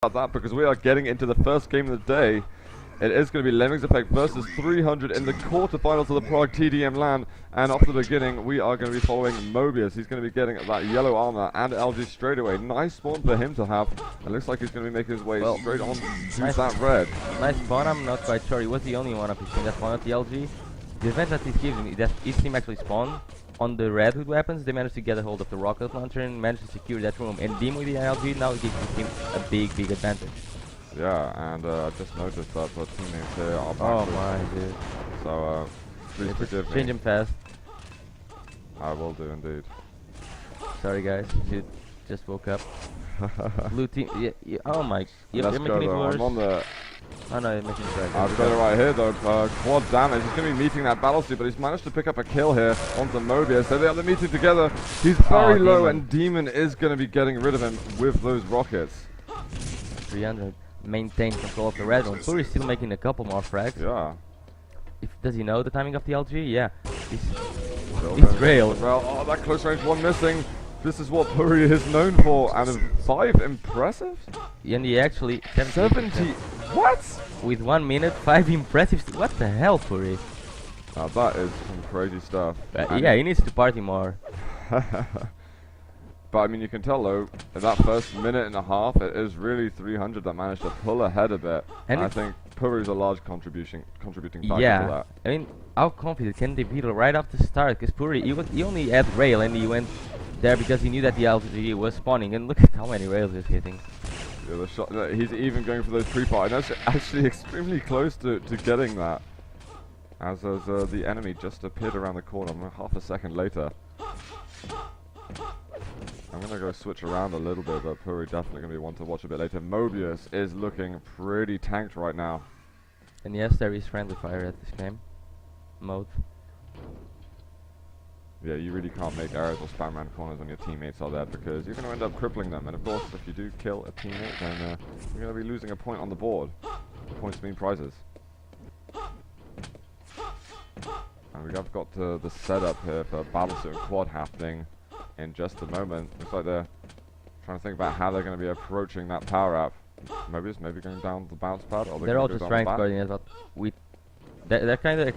about that because we are getting into the first game of the day. It is going to be Lemmings Effect versus 300 in the quarterfinals of the Prague TDM LAN. And off the beginning, we are going to be following Mobius. He's going to be getting that yellow armor and LG straight away. Nice spawn for him to have. It looks like he's going to be making his way straight on to that red. Nice spawn, I'm not quite sure. He was the only one of his team that spawned at the LG. The event that he's giving, that each team actually spawned on the red hood weapons. They managed to get a hold of the rocket launcher and managed to secure that room. And Deem with the LG now gives his team a big advantage. Yeah, and I just noticed that the teammates here are back. Oh my dude. So, please forgive me. Change him fast. I will do indeed. Sorry guys, dude just woke up. Blue team, yeah, oh my. Let's go though, I'm on the... Oh no, you're making it right. I've got it right here though, quad damage. He's going to be meeting that battlesuit, but he's managed to pick up a kill here onto Mobius. So they are meeting together. He's very low and Demon is going to be getting rid of him with those rockets. 300. Maintain control of the red one. Puri is still making a couple more frags. Yeah. Does he know the timing of the LG? Yeah. He's rail. Well, oh, that close range one missing. This is what Puri is known for. And a 5 impressive? And he actually 70. What? With 1 minute, 5 impressive. What the hell, Puri? Now that is some crazy stuff. Yeah, he needs to party more. But I mean, you can tell though, in that first minute and a half, it is really 300 that managed to pull ahead a bit. And I think Puri is a large contributing factor to that. I mean, how confident can they be right off the start? Because Puri, he only had rail and he went there because he knew that the LG was spawning. And look at how many rails he's hitting. Yeah, the shot, he's even going for those pre-fire. And that's actually extremely close to getting that. As the enemy just appeared around the corner half a second later. I'm going to go switch around a little bit, but Puri definitely going to be one to watch a bit later. Mobius is looking pretty tanked right now. And yes, there is friendly fire at this game mode. Yeah, you really can't make arrows or spam around corners when your teammates are there because you're going to end up crippling them. And of course, if you do kill a teammate, then you're going to be losing a point on the board. Points mean prizes. And we have got the setup here for Battlesuit and Quad happening in just a moment. Looks like they're trying to think about how they're going to be approaching that power up. Maybe going down the bounce pad, or they're all just trying to coordinate, but they're kind of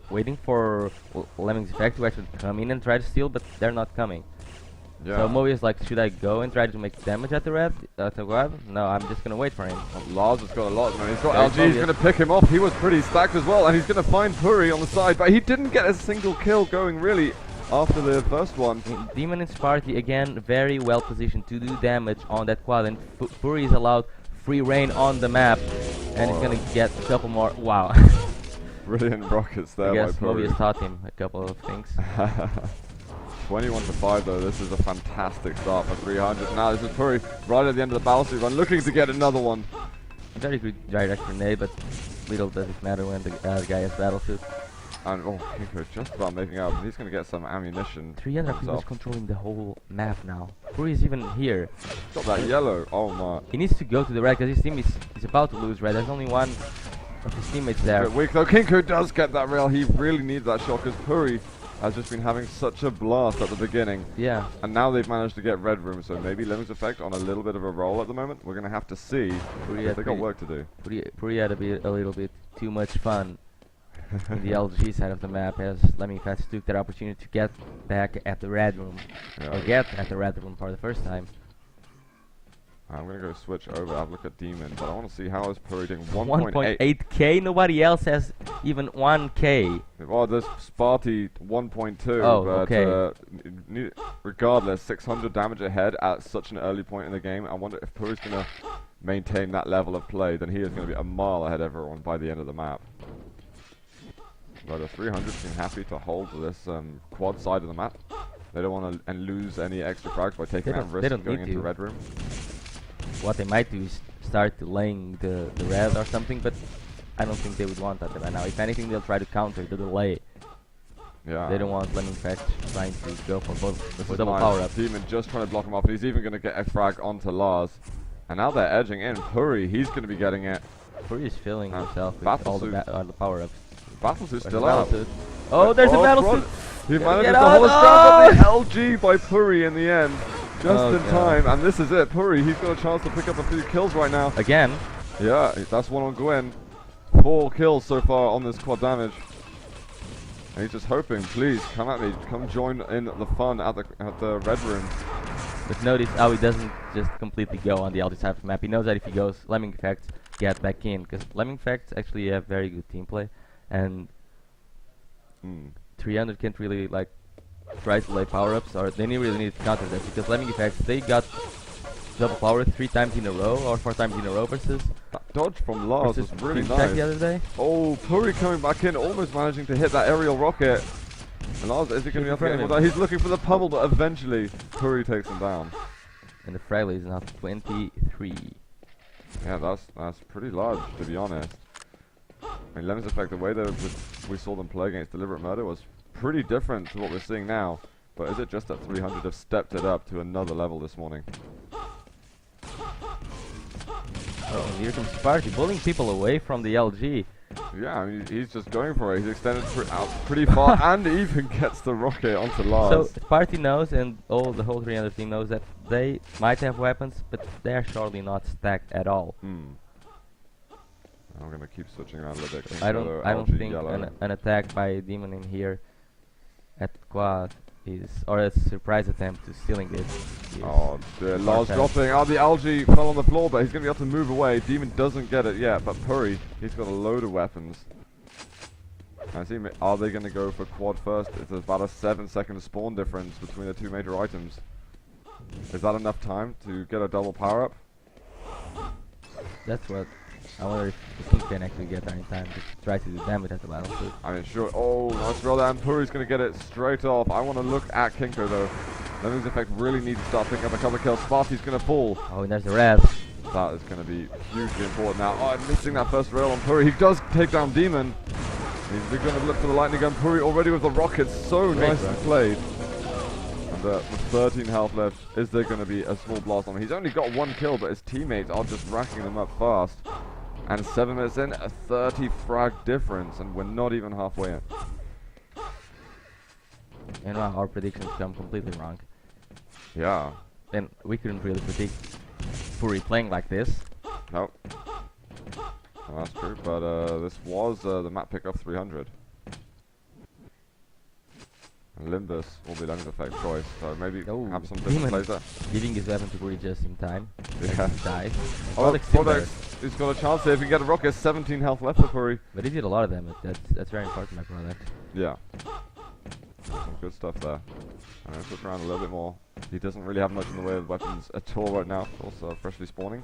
waiting for Lemmings Effect to actually come in and try to steal, but they're not coming. Yeah. So Mobius is like, should I go and try to make damage at the red? No, I'm just gonna wait for him. Lars has got a lot, man. He's got LG, he's gonna pick him off. He was pretty stacked as well, and he's gonna find Puri on the side, but he didn't get a single kill going really after the first one. Demon and Sparty again very well positioned to do damage on that quad, and Puri is allowed free reign on the map, and he's gonna get a couple more. Wow. Brilliant rockets there. I guess by Puri. Mobius taught him a couple of things. 21-5 though, this is a fantastic start for 300. Now this is Puri right at the end of the battlesuit run, looking to get another one. Very good direct grenade, but little does it matter when the guy has battlesuit. And Kinko just about making up, and he's going to get some ammunition. 300 is controlling the whole map now. Puri is even here. Got that yellow, oh my. He needs to go to the red because his team is about to lose red. There's only one of his teammates there. Weak though, Kinko does get that rail. He really needs that shot because Puri has just been having such a blast at the beginning. Yeah. And now they've managed to get red room, so maybe Lemmings Effect on a little bit of a roll at the moment. We're going to have to see if they've got work to do. Puri had a little bit too much fun. In the LG side of the map, as Lemmings Effect took that opportunity to get back at the red room. Or get at the red room for the first time. I'm going to go switch over, have a look at Demon, but I want to see how is Puri doing. 1.8k? Nobody else has even 1k. Well, there's Sparty 1.2, oh, but okay. Regardless, 600 damage ahead at such an early point in the game. I wonder if Puri's going to maintain that level of play, then he is going to be a mile ahead of everyone by the end of the map. But the 300 seem happy to hold this quad side of the map. They don't want to lose any extra frags by taking that risk of going into red room. What they might do is start laying the red or something, but I don't think they would want that right now. If anything, they'll try to counter the delay. Yeah. They don't want Lemmings Effect trying to go for both the double power up. Demon just trying to block him off, and he's even going to get a frag onto Lars. And now they're edging in. Puri, he's going to be getting it. Puri is filling himself with all the power ups. Battlesuit's still out. Oh, there's a battlesuit. He managed to hold his ground on the LG by Puri in the end. just in time, and this is it. Puri, he's got a chance to pick up a few kills right now. Again. Yeah, that's one on Gwyn. 4 kills so far on this quad damage. And he's just hoping, please, come at me. Come join in the fun at the red room. But notice how he doesn't just completely go on the LG side of the map. He knows that if he goes Lemming effects, get back in. Because Lemming effects actually have very good team play. And 300 can't really like try to lay power-ups, or they really need to counter that. Because Lemming effects, they got double power 3 times in a row, or 4 times in a row versus... That dodge from Lars was really nice. The other day. Oh, Puri coming back in, almost managing to hit that aerial rocket. And Lars, is he going to be able to get him with that? He's looking for the pummel, but eventually Puri takes him down. And the frag is now 23. Yeah, that's pretty large, to be honest. I mean, Lemmings effect, the way that we saw them play against Deliberate Murder was pretty different to what we're seeing now. But is it just that 300 have stepped it up to another level this morning? Oh, here comes Sparky, bullying people away from the LG. Yeah, I mean, he's just going for it. He's extended out pretty far and even gets the rocket onto Lars. So Sparky knows, and the whole 300 team knows that they might have weapons, but they are surely not stacked at all. I'm gonna keep switching around a little bit. I don't think an attack by a demon in here at quad is, or a surprise attempt to stealing this. Oh, Lars dropping. Oh, the algae fell on the floor, but he's going to be able to move away. Demon doesn't get it yet, but Puri, he's got a load of weapons. I see. Are they going to go for quad first? It's about a 7-second spawn difference between the 2 major items. Is that enough time to get a double power up? That's what I wonder if the King can actually get there in time to try to do damage at the battlefield. I mean, sure. Oh, nice roll down. Puri's going to get it straight off. I want to look at Kinko, though. Lemmings effect really needs to start picking up a couple of kills. Sparty's going to fall. Oh, and there's the red. That is going to be hugely important now. Oh, I'm missing that first rail on Puri. He does take down Demon. He's going to look for the lightning gun. Puri already with the rockets. So nicely played. And with 13 health left, is there going to be a small blast on him? He's only got 1 kill, but his teammates are just racking them up fast. And 7 minutes in, a 30 frag difference, and we're not even halfway in. And our predictions come completely wrong. Yeah. And we couldn't really predict Puri playing like this. Nope. Well, that's true, but this was the map pick of 300. And Limbus will be Lemmings effect choice, so maybe have some different plays there. Giving his weapon to Puri just in time. Yeah. He dies. Oh, he's got a chance here if he can get a rocket. 17 health left for Puri. But he did a lot of damage. That's very important, my brother. Yeah. Some good stuff there. I'm going to switch around a little bit more. He doesn't really have much in the way of weapons at all right now. Also freshly spawning.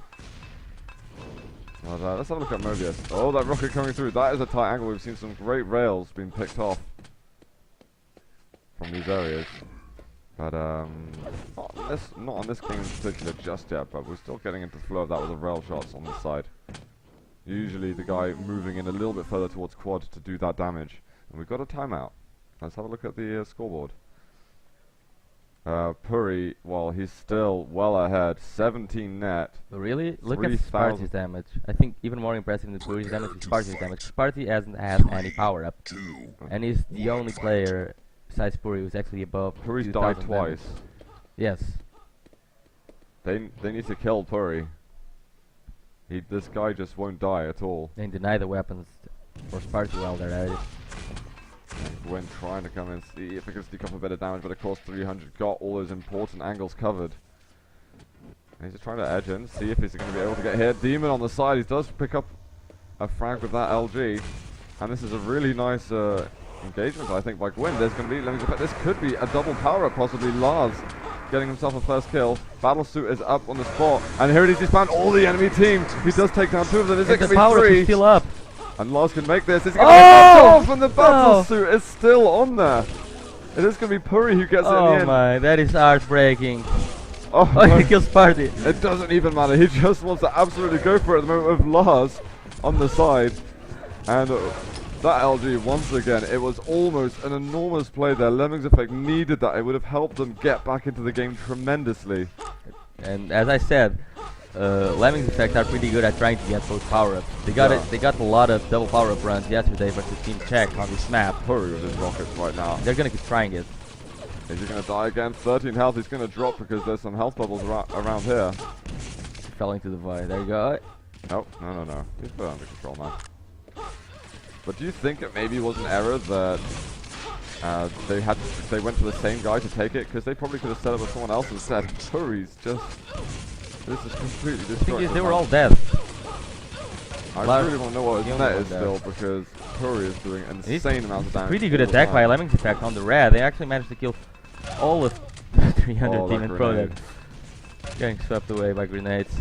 But, let's have a look at Mobius. Oh, that rocket coming through. That is a tight angle. We've seen some great rails being picked off from these areas. But not on this game in particular just yet, but we're still getting into the flow of that with the rail shots on this side. Usually the guy moving in a little bit further towards quad to do that damage. And we've got a timeout. Let's have a look at the scoreboard. Puri, well, he's still well ahead. 17 net. But really, look at Sparty's damage. I think even more impressive than Puri's damage is Sparty's damage. Sparty hasn't had any power up. And he's the only player besides Puri who's actually above. Puri's died twice. Damage. Yes. They need to kill Puri. This guy just won't die at all. And deny the weapons for Sparty while they're at it. Gwen trying to come in, see if they can sneak up a bit of damage, but of course 300 got all those important angles covered. And he's just trying to edge in, see if he's going to be able to get hit. Demon on the side, he does pick up a frag with that LG. And this is a really nice engagement, I think, by Gwen. There's going to be Lemmings effect. This could be a double power up, possibly. Lars getting himself a first kill. Battlesuit is up on the spot. And here it is, he's found all the enemy team. He does take down 2 of them. Is it going to be 3? Still up. And Lars can make this. Is he going to get knocked off? And the battlesuit is still on there. It is going to be Puri who gets it in the end. Oh my, that is heartbreaking. Oh, he kills Sparty. It doesn't even matter. He just wants to absolutely go for it at the moment with Lars on the side. And that LG, once again, it was almost an enormous play there. Lemmings effect needed that. It would have helped them get back into the game tremendously. And as I said, Lemmings effect are pretty good at trying to get those power-ups. They got a lot of double power-up runs yesterday versus Team Czech on this map. Puri with his rockets right now. They're gonna keep trying it. Is he going to die again? 13 health. He's going to drop because there's some health bubbles around here. He fell into the void. There you go. Nope. No. He's put under control now. But do you think it maybe was an error that they went for the same guy to take it? Because they probably could have set up with someone else instead. Puri's just... This is completely destructive. They were all dead. I really want to know what his net is still, because Puri is doing insane amounts of damage. Pretty good attack by Lemmings effect on the red. They actually managed to kill all of 300 team and Prague. Getting swept away by grenades.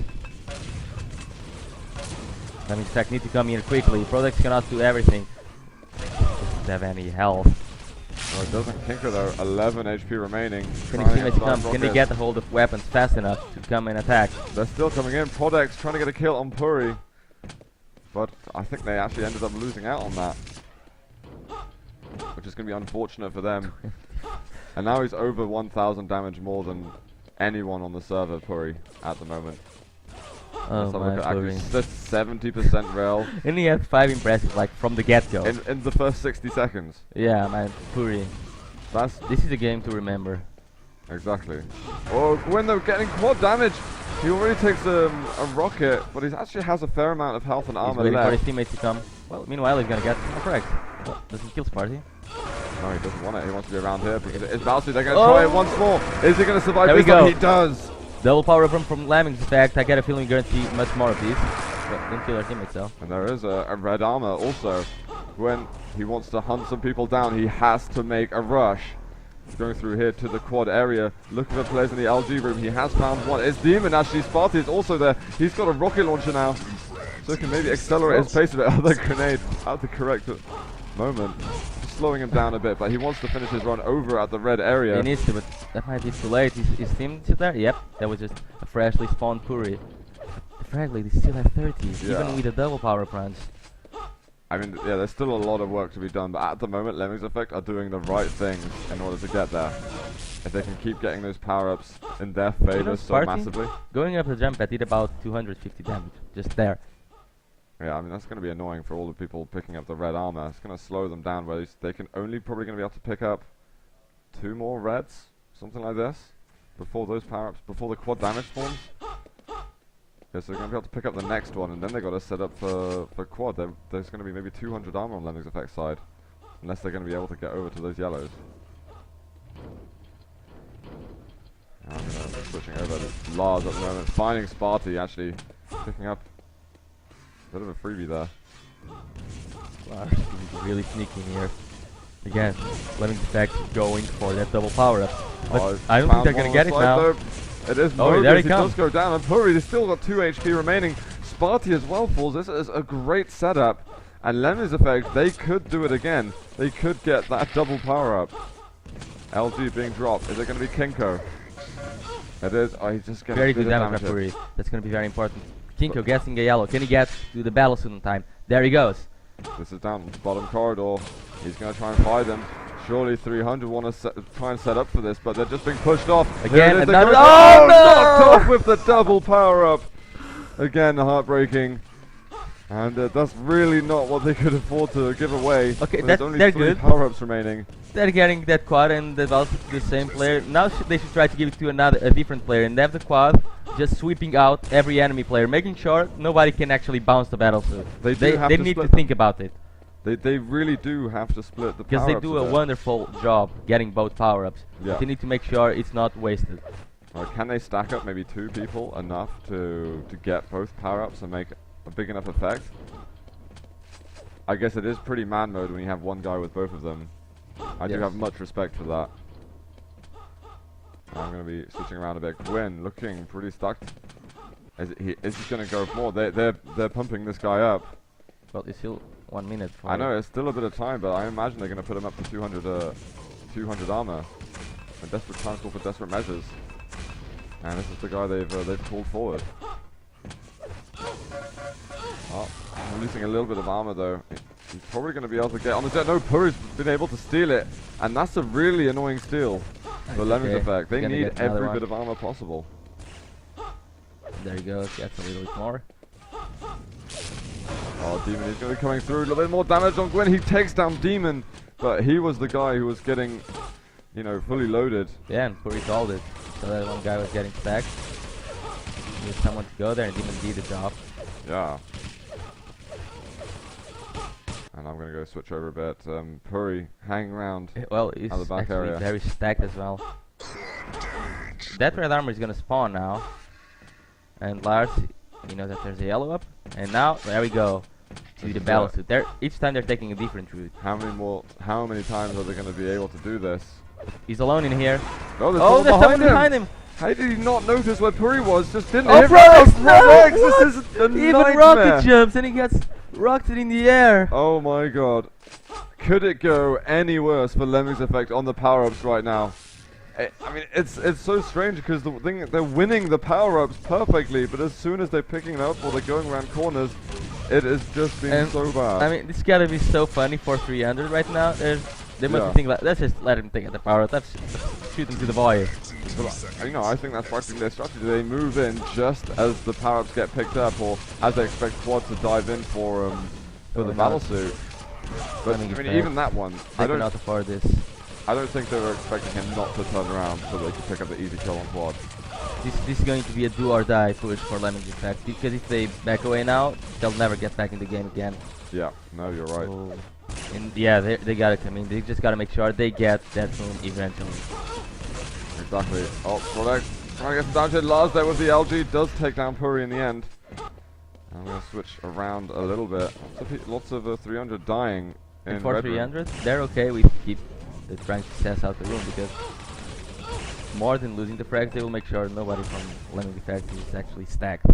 Lemmings effect need to come here quickly. Products cannot do everything. Doesn't have any health. Well, it doesn't Kinker though. 11 HP remaining. Can his teammates come? Can they get a hold of weapons fast enough to come and attack? They're still coming in. Prodex trying to get a kill on Puri. But I think they actually ended up losing out on that. Which is going to be unfortunate for them. And now he's over 1,000 damage more than anyone on the server, Puri, at the moment. Oh my, Puri. That's 70% rel. And he had 5 impressive, like, from the get-go. In the first 60 seconds. Yeah, man, Puri. This is a game to remember. Exactly. Oh, Gwyn though, getting quad damage. He already takes a rocket, but he actually has a fair amount of health and armor waiting left. for his teammates to come. Well, meanwhile he's gonna get correct. Well, doesn't kill Sparty. No, he doesn't want it. He wants to be around here because it's Balsi. They're gonna try it once more. Is he gonna survive this one? He does. Double power up from Lemmings. In fact, I get a feeling we guarantee much more of these. But didn't kill our teammates though. And there is a red armor also. When he wants to hunt some people down, he has to make a rush. Going through here to the quad area, looking for players in the LG room. He has found one. It's Demon actually. Sparty is also there. He's got a rocket launcher now, so he can maybe accelerate his pace a bit. Other grenade at the correct moment, just slowing him down a bit. But he wants to finish his run over at the red area. He needs to, but that might be too late. Is team still there? Yep, that was just a freshly spawned Puri. Frankly, they still have 30, even with a double power punch. I mean, yeah, there's still a lot of work to be done, but at the moment, Lemmings Effect are doing the right things in order to get there. If they can keep getting those power-ups in their favor so massively. Going up the jump pad did about 250 damage, just there. Yeah, I mean, that's going to be annoying for all the people picking up the red armor. It's going to slow them down, where they can only probably going to be able to pick up 2 more reds, something like this, before those power-ups, before the quad damage spawns. Okay, so they're going to be able to pick up the next one, and then they've got to set up for quad. There's going to be maybe 200 armor on Lemmings Effect side, unless they're going to be able to get over to those yellows. I'm going to be switching over to Lars at the moment, finding Sparty actually, picking up a bit of a freebie there. Lars is really sneaky here. Again, Lemmings Effect going for that double power up. But I don't think they're going to get it now. Though. It is Mobius, there he does go down, and Puri has still got 2 HP remaining. Sparty as well falls. This is a great setup. And Lemmings Effect, they could do it again. They could get that double power up. LG being dropped. Is it going to be Kinko? It is. Oh, he's just getting very good damage from Puri. That's going to be very important. Kinko getting a yellow. Can he get to the battle soon in time? There he goes. This is down the bottom corridor. He's going to try and fight them. Surely 300 want to try and set up for this, but they're just being pushed off. Again, another. Oh, no! Knocked off with the double power up. Again, heartbreaking. And that's really not what they could afford to give away. Okay, there's only they're 3 good. power-ups remaining. They're getting that quad, and they've also the same player. Now they should try to give it to a different player, and they have the quad just sweeping out every enemy player, making sure nobody can actually bounce the battlefield. They need to think about it. They really do have to split the power-ups. Because they do a wonderful job getting both power-ups. Yeah. But they need to make sure it's not wasted. Can they stack up maybe 2 people enough to get both power-ups and make a big enough effect? I guess it is pretty man mode when you have one guy with both of them. I do have much respect for that. I'm going to be switching around a bit. Gwyn looking pretty stuck. Is he going to go for more? They're pumping this guy up. Well, it's still 1 minute. I know it's still a bit of time, but I imagine they're going to put him up to 200 armor. A desperate time call for desperate measures. And this is the guy they've pulled forward. Oh, losing a little bit of armor though. He's probably going to be able to get on the jet. No, Puri's been able to steal it, and that's a really annoying steal. The Lemmings Effect. They need every bit of armor possible. There he goes. Gets a little bit more. Oh, Demon is going to be coming through. A little bit more damage on Gwyn. He takes down Demon, but he was the guy who was getting, you know, fully loaded. Yeah, and Puri called it. So that one guy was getting stacked. Need someone to go there and even do the job. Yeah. And I'm gonna go switch over a bit. Puri hanging around. Well, he's the back actually area. very stacked as well. That red armor is gonna spawn now. And Lars, you know that there's a yellow up. And now, there we go. To the battle suit. Each time they're taking a different route. How many times are they gonna be able to do this? He's alone in here. Oh, there's someone behind him. How did he not notice where Puri was? Just didn't Oh, hit Prox! Prox! No, This is a Even nightmare. rocket jumps and he gets rocketed in the air. Oh my god. Could it go any worse for Lemmings Effect on the power-ups right now? I mean, it's so strange because the thing, they're winning the power-ups perfectly, but as soon as they're picking it up or they're going around corners, it is just being so bad. I mean, this gotta be so funny for 300 right now. They must be thinking like, let's just let him take the power-up. Let's shoot him to the void. But, you know, I think that's practically their strategy. They move in just as the power-ups get picked up, or as they expect Quad to dive in for the battle suit. But I mean, even that one, I cannot afford this. I don't think they were expecting him not to turn around so they could pick up the easy kill on Quad. This is going to be a do or die push for Lemmings Effect, because if they back away now, they'll never get back in the game again. Yeah, no, you're right. So, and yeah, they gotta come in. They just gotta make sure they get that moon eventually. Exactly. Oh, Product trying to get some damage in. Lars there with the LG does take down Puri in the end. I'm gonna switch around a little bit. Lots of 300 dying in And for Red 300, they're okay with keep trying to test out the room, because more than losing the frags, they will make sure nobody from Lemmings Effect is actually stacked.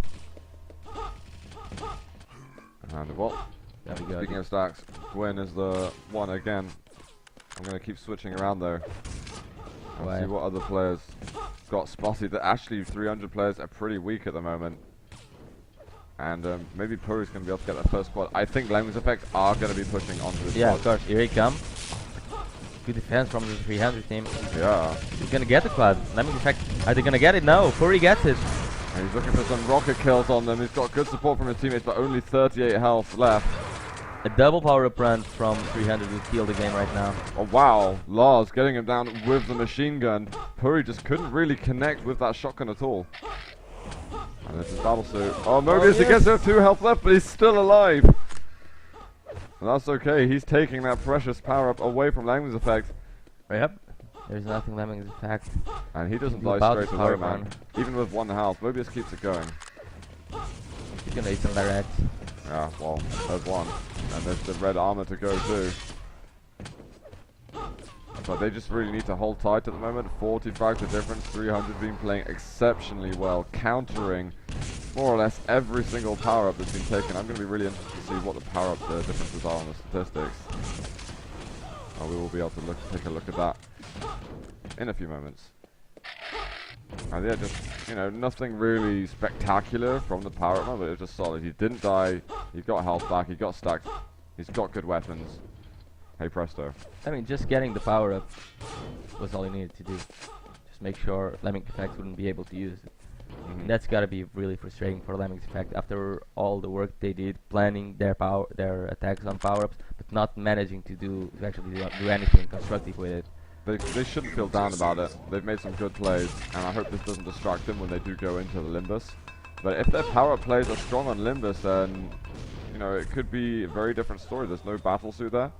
And well, There we go. speaking of stacks, Gwen is the one again. I'm gonna keep switching around though. And see what other players got spotted. That actually 300 players are pretty weak at the moment. And maybe Puri's going to be able to get that first quad. I think Lemmings Effect are going to be pushing onto this Yeah, quad. of course. Here he comes. Good defense from the 300 team. Yeah. He's going to get the quad. Lemmings Effect, are they going to get it? No, Puri gets it. And he's looking for some rocket kills on them. He's got good support from his teammates, but only 38 health left. A double power-up run from 300 will kill the game right now. Oh wow, Lars getting him down with the machine gun. Puri just couldn't really connect with that shotgun at all. And this is battle suit. Oh, Mobius, he gets 2 health left, but he's still alive. And that's okay, he's taking that precious power-up away from Lemmings Effect. Yep. There's nothing Lemmings Effect. And he doesn't Do die about straight his away, power man. run. Even with 1 health, Mobius keeps it going. He's going to eat some direct. Yeah, well, there's one. And there's the red armor to go too. But they just really need to hold tight at the moment. 40 frags the difference. 300 been playing exceptionally well, countering more or less every single power-up that's been taken. I'm going to be really interested to see what the power-up differences are on the statistics. Oh, we will be able to take a look at that in a few moments. And yeah, just, you know, nothing really spectacular from the power-up, but it was just solid. He didn't die, he got health back, he got stacked, he's got good weapons. Hey presto. I mean, just getting the power-up was all you needed to do. Just make sure Lemmings Effect wouldn't be able to use it. And that's gotta be really frustrating for Lemmings Effect after all the work they did planning their attacks on power-ups, but not managing to actually do anything constructive with it. They shouldn't feel down about it. They've made some good plays, and I hope this doesn't distract them when they do go into the Limbus. But if their power-up plays are strong on Limbus, then, you know, it could be a very different story. There's no battle suit there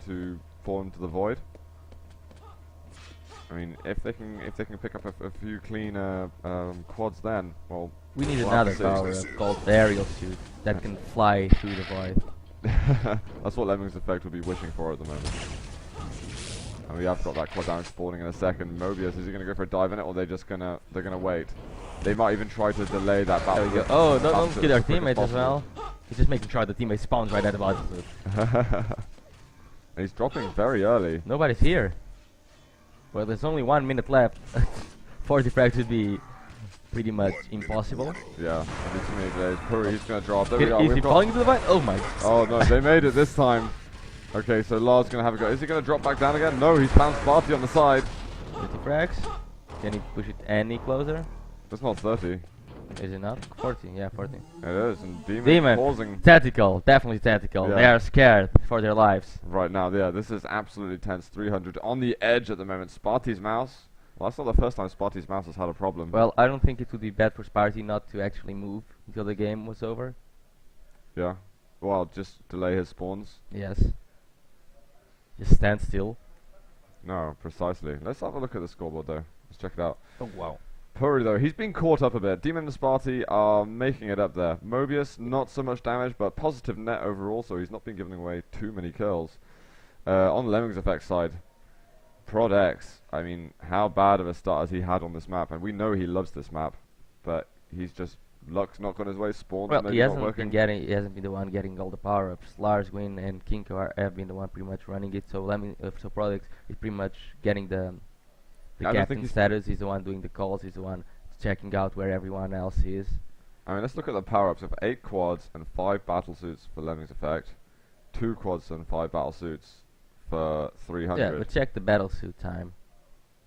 to fall into the void. I mean, if they can pick up a few clean quads, then well, we need we'll another power-up called the aerial suit that can fly through the void. That's what Lemmings Effect would be wishing for at the moment. And we have got that quad damage spawning in a second. Mobius, is he gonna go for a dive in it, or they're gonna wait? They might even try to delay that battle. There we go. Oh, don't kill our teammates as well. He's just making sure the teammate spawns right at the battle suit. He's dropping very early. Nobody's here. Well, there's only 1 minute left. 40 frags would be pretty much impossible. Yeah, that'd be too many days. Puri, he's gonna drop. There Is we go. he falling into the void? Oh my. Oh no, they made it this time. Okay, so Lars gonna have a go. Is he gonna drop back down again? No, he's found Sparty on the side. 30 frags. Can he push it any closer? That's not 30. Is it not? 14, yeah, 14. It is, and Demon, pausing tactical, definitely tactical. Yeah. They are scared for their lives. right now. Yeah, this is absolutely tense. 300 on the edge at the moment. Sparty's mouse. Well, that's not the first time Sparty's mouse has had a problem. Well, I don't think it would be bad for Sparty not to actually move until the game was over. Yeah. Well, just delay his spawns. Yes. Just stand still. No, precisely. Let's have a look at the scoreboard though. Let's check it out. Oh wow. Puri though, he's been caught up a bit. Demon and Sparty are making it up there. Mobius, not so much damage, but positive net overall, so he's not been giving away too many kills. On Lemmings effect side, Prod X, I mean, how bad of a start has he had on this map? And we know he loves this map, but he's just, luck's not gone his way, spawns Well, maybe he not hasn't working. he hasn't been the one getting all the power-ups. Lars, Gwyn, and Kinko have been the one pretty much running it. So so Products is pretty much getting the I don't think captain he's status. He's the one doing the calls. He's the one checking out where everyone else is. I mean, let's look at the power-ups of 8 quads and 5 battle suits for Lemmings effect, 2 quads and 5 battle suits for 300. Yeah, but check the battlesuit time.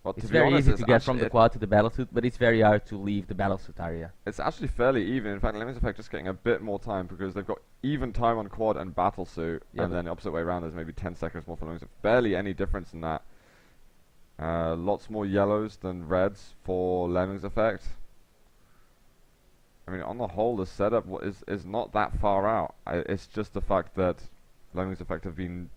Well, It's to be very honest, easy it's to get from the actually- quad to the battlesuit, but it's very hard to leave the battlesuit area. It's actually fairly even. In fact, Lemmings effect just getting a bit more time because they've got even time on quad and battle suit, Yeah, and then the opposite way around, there's maybe 10 seconds more for Lemmings. Barely any difference in that. Lots more yellows than reds for Lemmings effect. I mean, on the whole, the setup is not that far out. It's just the fact that Lemmings effect have been,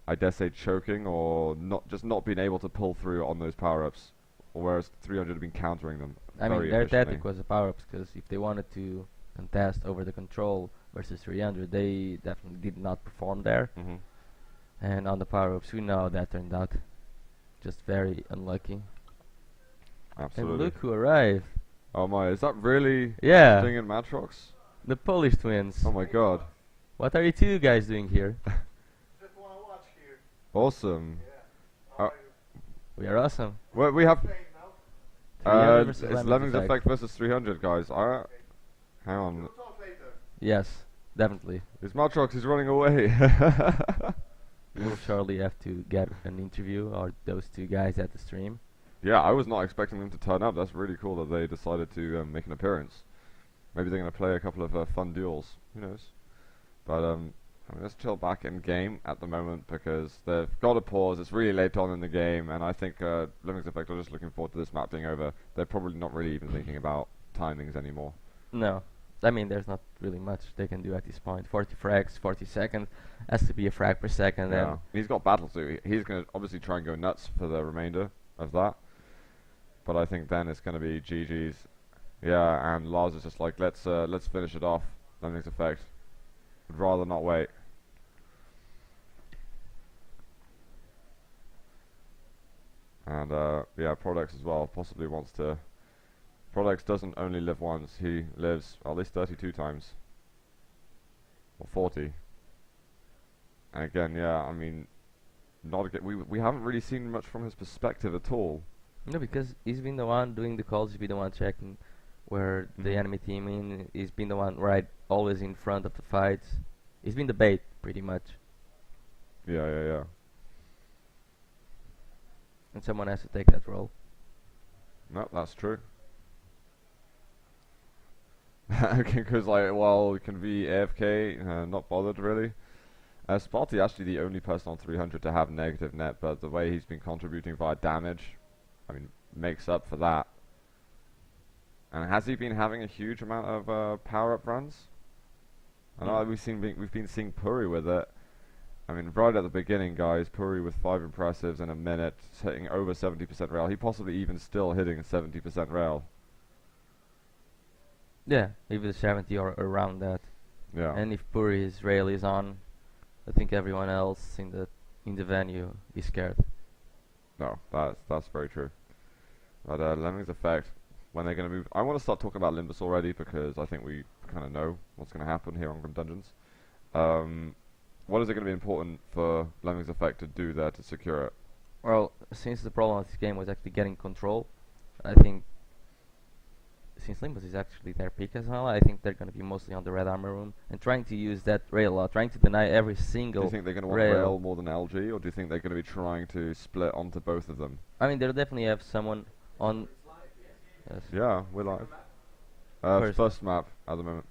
I dare say, choking or not being able to pull through on those power-ups, whereas 300 have been countering them. I mean, very their efficiently. tactic was the power-ups, because if they wanted to contest over the control versus 300, they definitely did not perform there. Mhm. And on the power-ups, we know how that turned out. Just very unlucky. Absolutely. And look who arrived. Oh my, is that really Yeah, Sting and Matrox? the Polish twins. Oh my god. What are you two guys doing here? Just wanna watch here. Awesome. Yeah. We are awesome. Well, we have 300 it's versus Lemmings effect versus 300 guys. Hang on. We'll talk later. Yes, definitely. It's Matrox, he's running away. We'll surely have to get an interview or those two guys at the stream. Yeah, I was not expecting them to turn up. That's really cool that they decided to make an appearance. Maybe they're going to play a couple of fun duels. Who knows? But I mean, let's chill back in game at the moment because they've got to pause. It's really late on in the game, and I think Lemmings Effect are just looking forward to this map being over. They're probably not really even thinking about timings anymore. No, I mean there's not really much they can do at this point. 40 frags, 40 seconds, has to be a frag per second. Yeah. And He's got battle suit. He's going to obviously try and go nuts for the remainder of that. But I think then it's going to be GG's. Yeah, and Lars is just like, let's finish it off. Lemmings Effect. Would rather not wait. And yeah, Prodex as well possibly wants to. Prodex doesn't only live once; he lives at least 32 times, or 40. And again, yeah, I mean, not again. We haven't really seen much from his perspective at all. no, because he's been the one doing the calls. He's been the one checking where the enemy team in. He's been the one always in front of the fights. He's been the bait pretty much, Yeah. and someone has to take that role. No, that's true. Because like, well, we can be AFK, not bothered really. Sparty actually the only person on 300 to have negative net, but the way he's been contributing via damage, I mean, makes up for that. And has he been having a huge amount of power-up runs? I know we've been seeing Puri with it. I mean, right at the beginning, guys, Puri with 5 impressives in a minute, hitting over 70% rail. He possibly even still hitting 70% rail. Yeah, even 70 or around that. Yeah. And if Puri's rail is on, I think everyone else in the venue is scared. No, that's very true. But Lemmings Effect, when they're going to move, I want to start talking about Limbus already because I think we kind of know what's going to happen here on Grim Dungeons. What is it going to be important for Lemmings Effect to do there to secure it? Well, since the problem of this game was actually getting control, I think since Limbus is actually their pick as well, I think they're going to be mostly on the red armor room and trying to use that rail a lot, trying to deny every single Do you think they're going to want rail more than LG, or do you think they're going to be trying to split onto both of them? I mean, they'll definitely have someone on. Yes. Yeah, we're live. First map at the moment.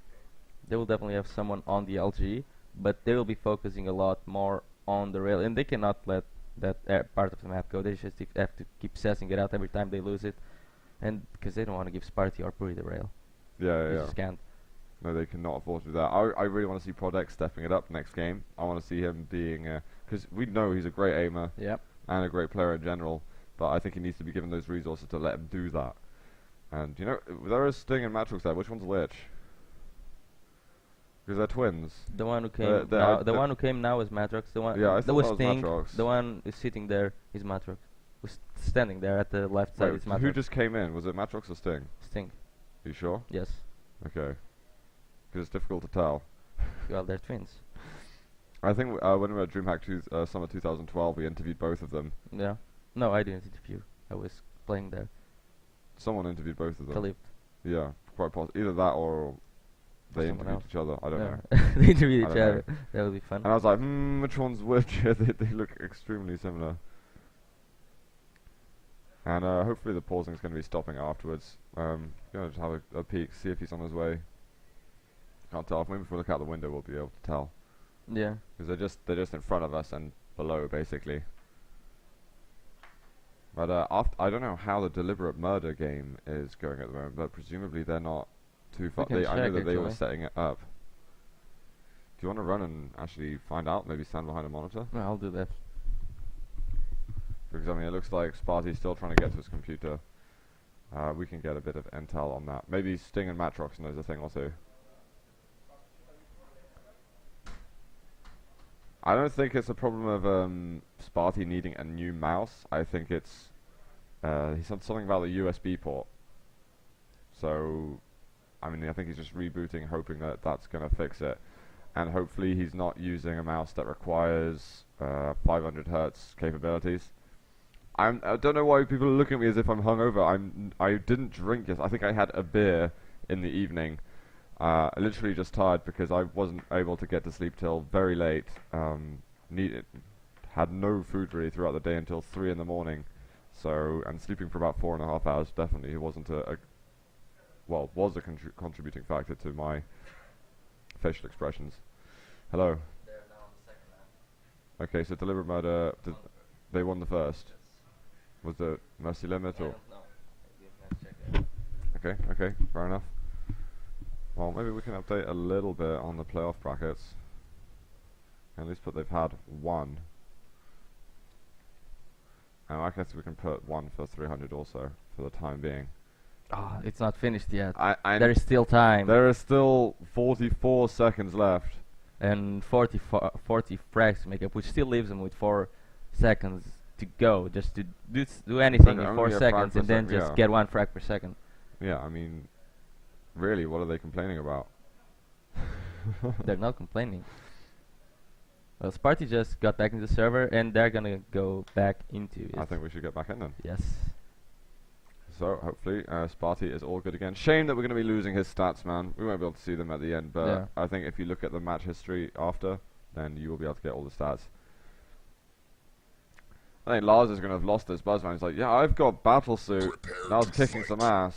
They will definitely have someone on the LG, but they will be focusing a lot more on the rail, and they cannot let that part of the map go. They just have to keep assessing it out every time they lose it, and because they don't want to give Sparty or Puri the rail. Yeah, They yeah. just can't. No, they cannot afford to do that. I really want to see Prodex stepping it up next game. I want to see him being, because we know he's a great aimer Yep. and a great player in general, but I think he needs to be given those resources to let him do that. And you know, there is Sting and Matrix there. Which one's which? Because they're twins. The one who came now, the one who came now is Matrox. The one Yeah, I that thought was that was Sting. Matrox. The one is sitting there is Matrox. Who's standing there at the left side Wait, is Matrox. who just came in? Was it Matrox or Sting? Sting? You sure? Yes. Okay. Because it's difficult to tell. Well, they're twins. I think when we were at DreamHack summer 2012, we interviewed both of them. Yeah. No, I didn't interview. I was playing there. Someone interviewed both of them. Khalid. Yeah, quite possible. Either that or they Someone interviewed else. each other. I don't know. They interviewed I each don't other. That would be fun. And I was like, which one's which? they look extremely similar. And hopefully the pausing is going to be stopping afterwards. Gonna just have a peek, see if he's on his way. Can't tell. Maybe if we look out the window, we'll be able to tell. Yeah. Because they're just in front of us and below, basically. But I don't know how the deliberate murder game is going at the moment, but presumably they're not too far. can I know check that they were actually. setting it up. Do you want to run and actually find out? Maybe stand behind a monitor? No, I'll do that. Because I mean, it looks like Sparty's still trying to get to his computer. We can get a bit of intel on that. Maybe Sting and Matrox knows a thing or two. I don't think it's a problem of Sparty needing a new mouse. I think it's he said something about the USB port. So, I mean, I think he's just rebooting, hoping that that's going to fix it. And hopefully he's not using a mouse that requires 500 hertz capabilities. I don't know why people are looking at me as if I'm hungover. I didn't drink yet. I think I had a beer in the evening. Literally just tired because I wasn't able to get to sleep till very late. Had no food really throughout the day until 3 in the morning. So, and sleeping for about 4.5 hours definitely wasn't was a contributing factor to my facial expressions. Hello. They're now on the second round. Okay, so deliberate murder. They won the first. Was the mercy limit or? Okay, okay, fair enough. Well, maybe we can update a little bit on the playoff brackets. At least they've had one. And I guess we can put one for 300 also, for the time being. Ah, it's not finished yet. There is still time. There is still 44 seconds left. And 40 frags to make up, which still leaves them with 4 seconds to go, just to do anything in 4 seconds, and then just get 1 frag per second. Yeah, I mean, really, what are they complaining about? They're not complaining. Well, Sparty just got back into the server, and they're gonna go back into it. I think we should get back in then. Yes. So, hopefully, Sparty is all good again. Shame that we're going to be losing his stats, man. We won't be able to see them at the end, but Yeah. I think if you look at the match history after, then you will be able to get all the stats. I think Lars is going to have lost his buzz, man. He's like, yeah, I've got battle suit, and I was kicking some ass.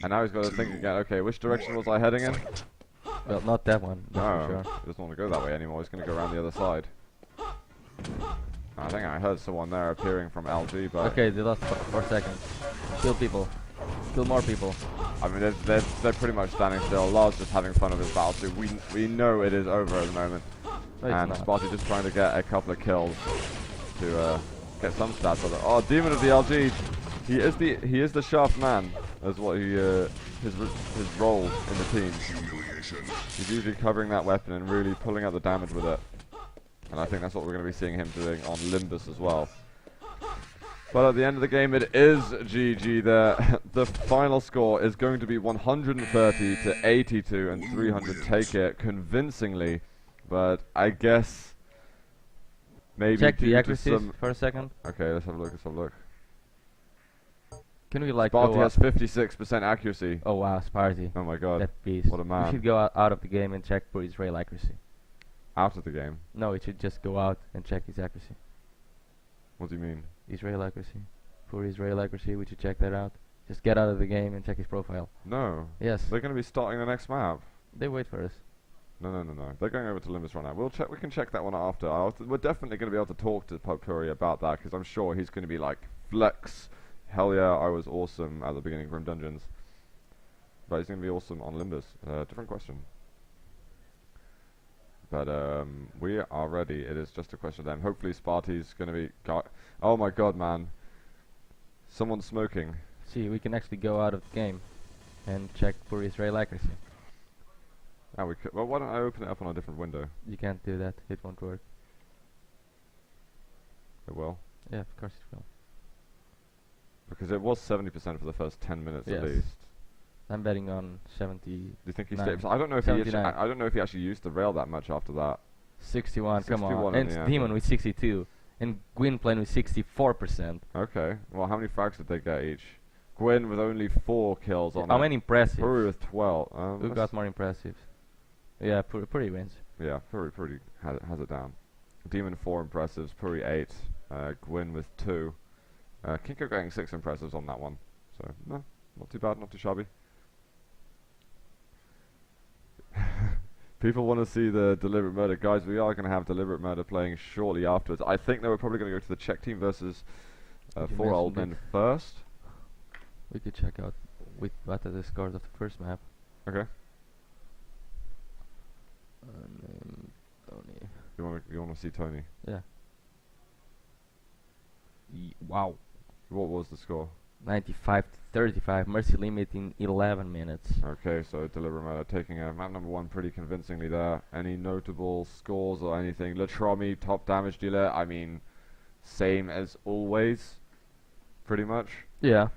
And now he's got to think again, okay, which direction was I heading in? Well, not that one, that's No, for sure. he doesn't want to go that way anymore. He's going to go around the other side. I think I heard someone there appearing from LG, but... Okay, they lost 4 seconds. Kill people. Kill more people. I mean, they're pretty much standing still. Lars just having fun with his battle suit. We know it is over at the moment. No, it's And not. Sparty just trying to get a couple of kills to get some stats on it. Oh, Demon of the LG! He is the shaft man. That's what his role in the team. He's usually covering that weapon and really pulling out the damage with it. And I think that's what we're going to be seeing him doing on Limbus as well. But at the end of the game, it is GG there. The final score is going to be 130 to 82, and 300 take it convincingly. But I guess maybe Check due the to accuracies some... for a second. Okay, let's have a look. Can we like Sparty go has 56% accuracy. Oh wow, Sparty. Oh my god. That beast. What a man. We should go out of the game and check for his rail accuracy. Out of the game? No, it should just go out and check his accuracy. What do you mean? His rail accuracy. For his rail accuracy, we should check that out. Just get out of the game and check his profile. No. Yes. They're going to be starting the next map. They wait for us. No. They're going over to Limbus right now. We'll check. We can check that one after. We're definitely going to be able to talk to Puri about that because I'm sure he's going to be like, flex. Hell yeah, I was awesome at the beginning of Grim Dungeons. But he's going to be awesome on Limbus. Different question. But we are ready. It is just a question of them. Hopefully Sparty's going to be... Oh my god, man. Someone's smoking. See, we can actually go out of the game and check Puri's rail accuracy. Ah, we could. Well, why don't I open it up on a different window? You can't do that. It won't work. It will. Yeah, of course it will. Because it was 70% for the first 10 minutes at Yes. least. I'm betting on 70. Do you think he Nine. stayed? I don't know if he actually, 79. I don't know if he actually used the rail that much after that. 61, come 61 on. in And the it's end. Demon with 62. And Gwyn playing with 64%. Okay. Well, how many frags did they get each? Gwyn with only 4 kills on it. How many impressive? Puri with 12. Who got more impressive? Yeah, Puri wins. Yeah, Puri has it down. Demon 4 impressives, Puri 8, Gwyn with 2. Kinko getting 6 impressives on that one. So, no, not too bad, not too shabby. People want to see the deliberate murder. Guys, we are going to have deliberate murder playing shortly afterwards. I think they were probably going to go to the Czech team versus You 4 old mentioned men first. We could check out what are the scores of the first map. Okay. Tony. You want to see Tony? Yeah. Wow. What was the score? 95 to 35. Mercy limit in 11 minutes. Okay, so deliberate murder taking map number 1 pretty convincingly there. Any notable scores or anything? Latromi, top damage dealer. I mean, same as always, pretty much. Yeah.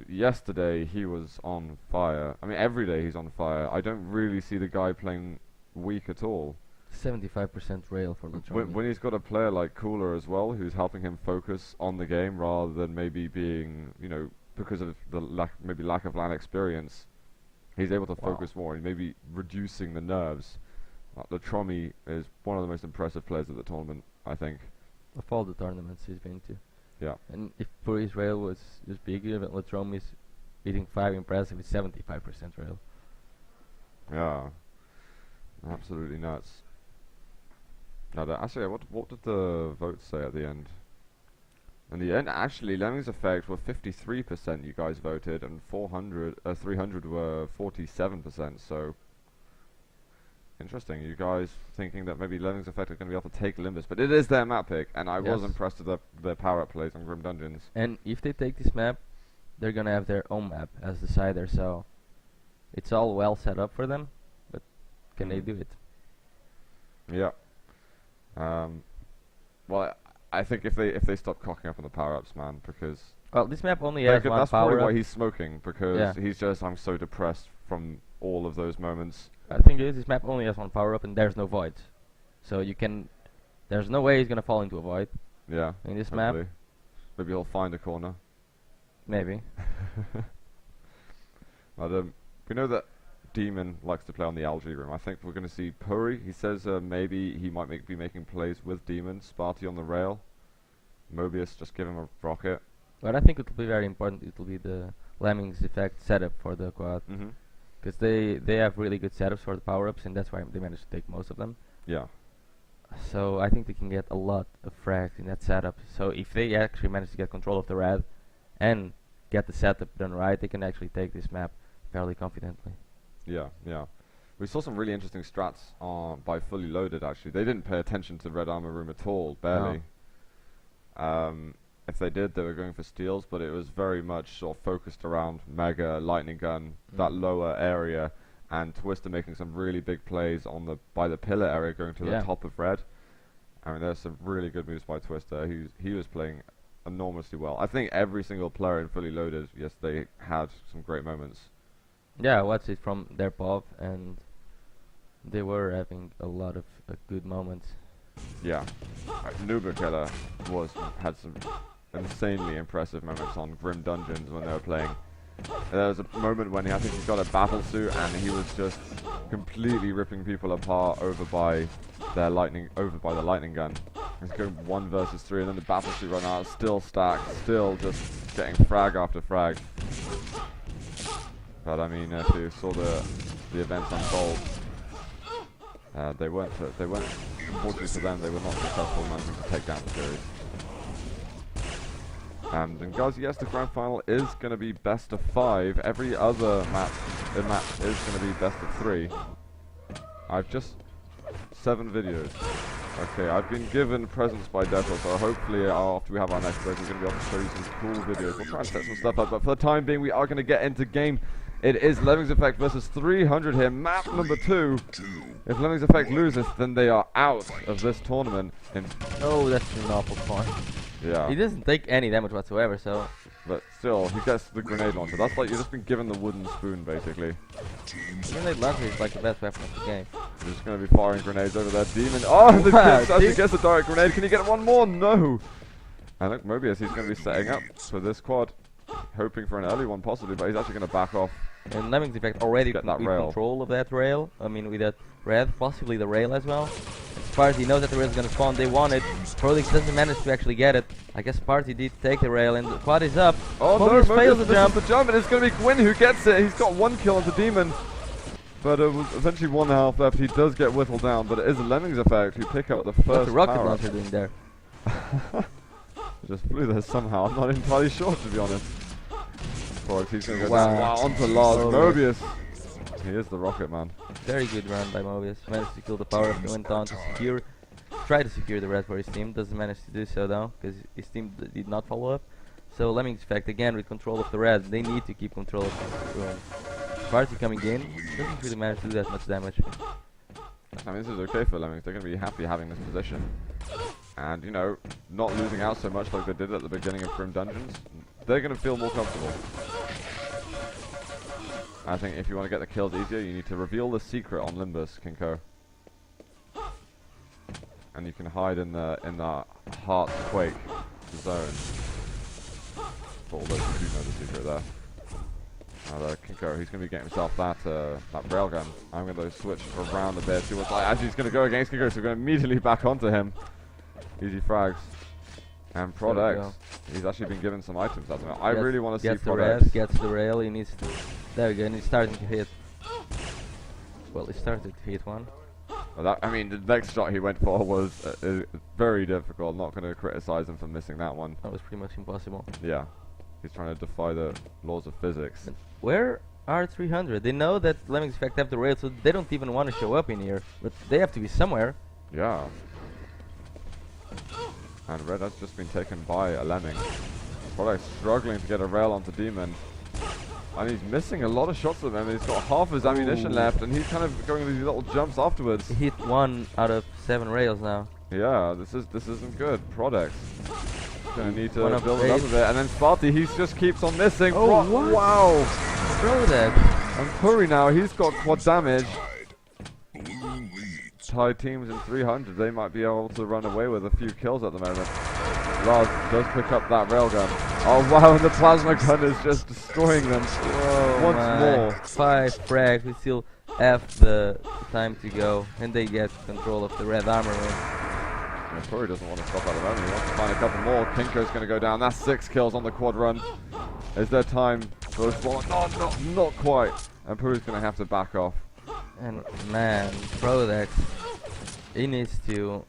Yesterday he was on fire. I mean, every day he's on fire. I don't really see the guy playing weak at all. 75% rail for the When he's got a player like Cooler as well, who's helping him focus on the game rather than maybe being, you know, because of the lack of LAN experience, he's able to focus more and maybe reducing the nerves. Latromi is one of the most impressive players at the tournament, I think. Of all the tournaments he's been to. Yeah. And if Puri's rail was just bigger, but Latromi's beating 5 impressive with 75% rail. Yeah. Absolutely nuts. Now, actually, what did the votes say at the end? In the end, actually, Lemmings Effect were 53% you guys voted, and 300 were 47%, so... Interesting, you guys thinking that maybe Lemmings Effect are going to be able to take Limbus, but it is their map pick, and I was impressed with their power-up plays on Grim Dungeons. And if they take this map, they're going to have their own map as decider, so... It's all well set up for them, but can they do it? Yeah. Well, I think if they stop cocking up on the power-ups, man, because... Well, this map only has one that's power probably up. why he's smoking, because he's just, I'm so depressed from all of those moments. I think this map only has one power up and there's no void. So you can... There's no way he's gonna fall into a void. Yeah. In this hopefully. map. Maybe he'll find a corner. Maybe. But, we know that Demon likes to play on the algae room. I think we're going to see Puri. He says maybe he might be making plays with Demon. Sparty on the rail. Mobius, just give him a rocket. But I think it will be very important. It will be the Lemmings effect setup for the quad. Because they have really good setups for the power-ups, and that's why they managed to take most of them. Yeah. So I think they can get a lot of frags in that setup. So if they actually manage to get control of the rad and get the setup done right, they can actually take this map fairly confidently. Yeah, yeah. We saw some really interesting strats by Fully Loaded, actually. They didn't pay attention to Red Armor Room at all, barely. No. If they did, they were going for steals, but it was very much sort of focused around Mega, Lightning Gun, that lower area, and Twister making some really big plays on by the pillar area going to the top of Red. I mean, there's some really good moves by Twister. He was playing enormously well. I think every single player in Fully Loaded, yes, they had some great moments. Yeah, I watched it from their POV, and they were having a lot of good moments. Yeah, Nuba Killer had some insanely impressive moments on Grim Dungeons when they were playing. There was a moment when I think he got a battle suit and he was just completely ripping people apart over by the lightning gun. He's going 1 versus 3, and then the battle suit run out, still stacked, still just getting frag after frag. But I mean, if you saw the events unfold, they weren't. Unfortunately for them, they were not successful in managing to take down the series. And guys, yes, the grand final is going to be best of 5. Every other match is going to be best of 3. I've just 7 videos. Okay, I've been given presents by Deathel, so hopefully after we have our next break, we're going to be able to show you some cool videos. We'll try and set some stuff up, but for the time being, we are going to get into game. It is Lemmings Effect versus 300 here, map number 2. If Lemmings Effect loses, then they are out of this tournament. Oh, that's an awful point. Yeah. He doesn't take any damage whatsoever, so... But still, he gets the grenade launcher. That's like you've just been given the wooden spoon, basically. Grenade launcher is like the best weapon of the game. We're just going to be firing grenades over there. Demon. Oh, the kid actually gets a direct grenade. Can he get one more? No. And look, Mobius, he's going to be setting up for this quad. Hoping for an early one, possibly, but he's actually going to back off. And Lemmings Effect already get in that rail. control of that rail. I mean, with that red, possibly the rail as well. Party knows that the rail is going to spawn. They want it. Prolix doesn't manage to actually get it. I guess Party did take the rail, and the quad is up. Oh no, Mobius fails the jump. The jump, and it's going to be Gwyn who gets it. He's got 1 kill on the Demon. But eventually 1 half left. He does get whittled down, but it is a Lemmings Effect who pick up the first What's the rocket power. launcher doing there? Just flew there somehow. I'm not entirely sure, to be honest. He's going to go Wow. down. Wow, onto Lars. Mobius. Mobius. He is the rocket man. Very good run by Mobius. Managed to kill the power up, went on to secure. Try to secure the red for his team. Doesn't manage to do so though, because his team did not follow up. So Lemmings Effect again with control of the red. They need to keep control of the room. Party coming in. Doesn't really manage to do that much damage. I mean, this is okay for Lemmings. They're going to be happy having this position. And, you know, not losing out so much like they did at the beginning of Grim Dungeons. They're going to feel more comfortable. I think if you want to get the kills easier, you need to reveal the secret on Limbus, Kinko. And you can hide in the heart Quake zone. For all those who do know the secret there. Now Kinko, he's going to be getting himself that railgun. I'm going to switch around a bit. See what's like. As he's going to go against Kinko, so we're going to immediately back onto him. Easy frags. And Prodex, he's actually been given some items at the moment. I really want to see Prodex. Gets the rail, he needs to... There we go, and he's starting to hit. Well, he started to hit one. Well, I mean, the next shot he went for was very difficult. Not going to criticize him for missing that one. That was pretty much impossible. Yeah. He's trying to defy the laws of physics. But where are 300? They know that Lemmings Effect have the rail, so they don't even want to show up in here. But they have to be somewhere. Yeah. And red has just been taken by a Lemming. Probably struggling to get a rail onto Demon. And he's missing a lot of shots of him. He's got half his ammunition left, and he's kind of going these little jumps afterwards. He hit 1 out of 7 rails now. Yeah, this isn't good. Prodex gonna need to One build it up a bit, and then Sparty, he just keeps on missing. Oh, what? Wow! Prodex. And Puri now, he's got quad damage. Tied teams in 300, they might be able to run away with a few kills at the moment. Lars does pick up that railgun. Oh wow, and the plasma gun is just destroying them. Whoa, once more. 5 frags, we still have the time to go, and they get control of the red armor room. Yeah, Puri doesn't want to stop at the moment, he wants to find a couple more. Kinko's going to go down, that's 6 kills on the quad run. Is there time for a spawn? No, not quite. And Puri's going to have to back off. And man, Prodex, he needs to...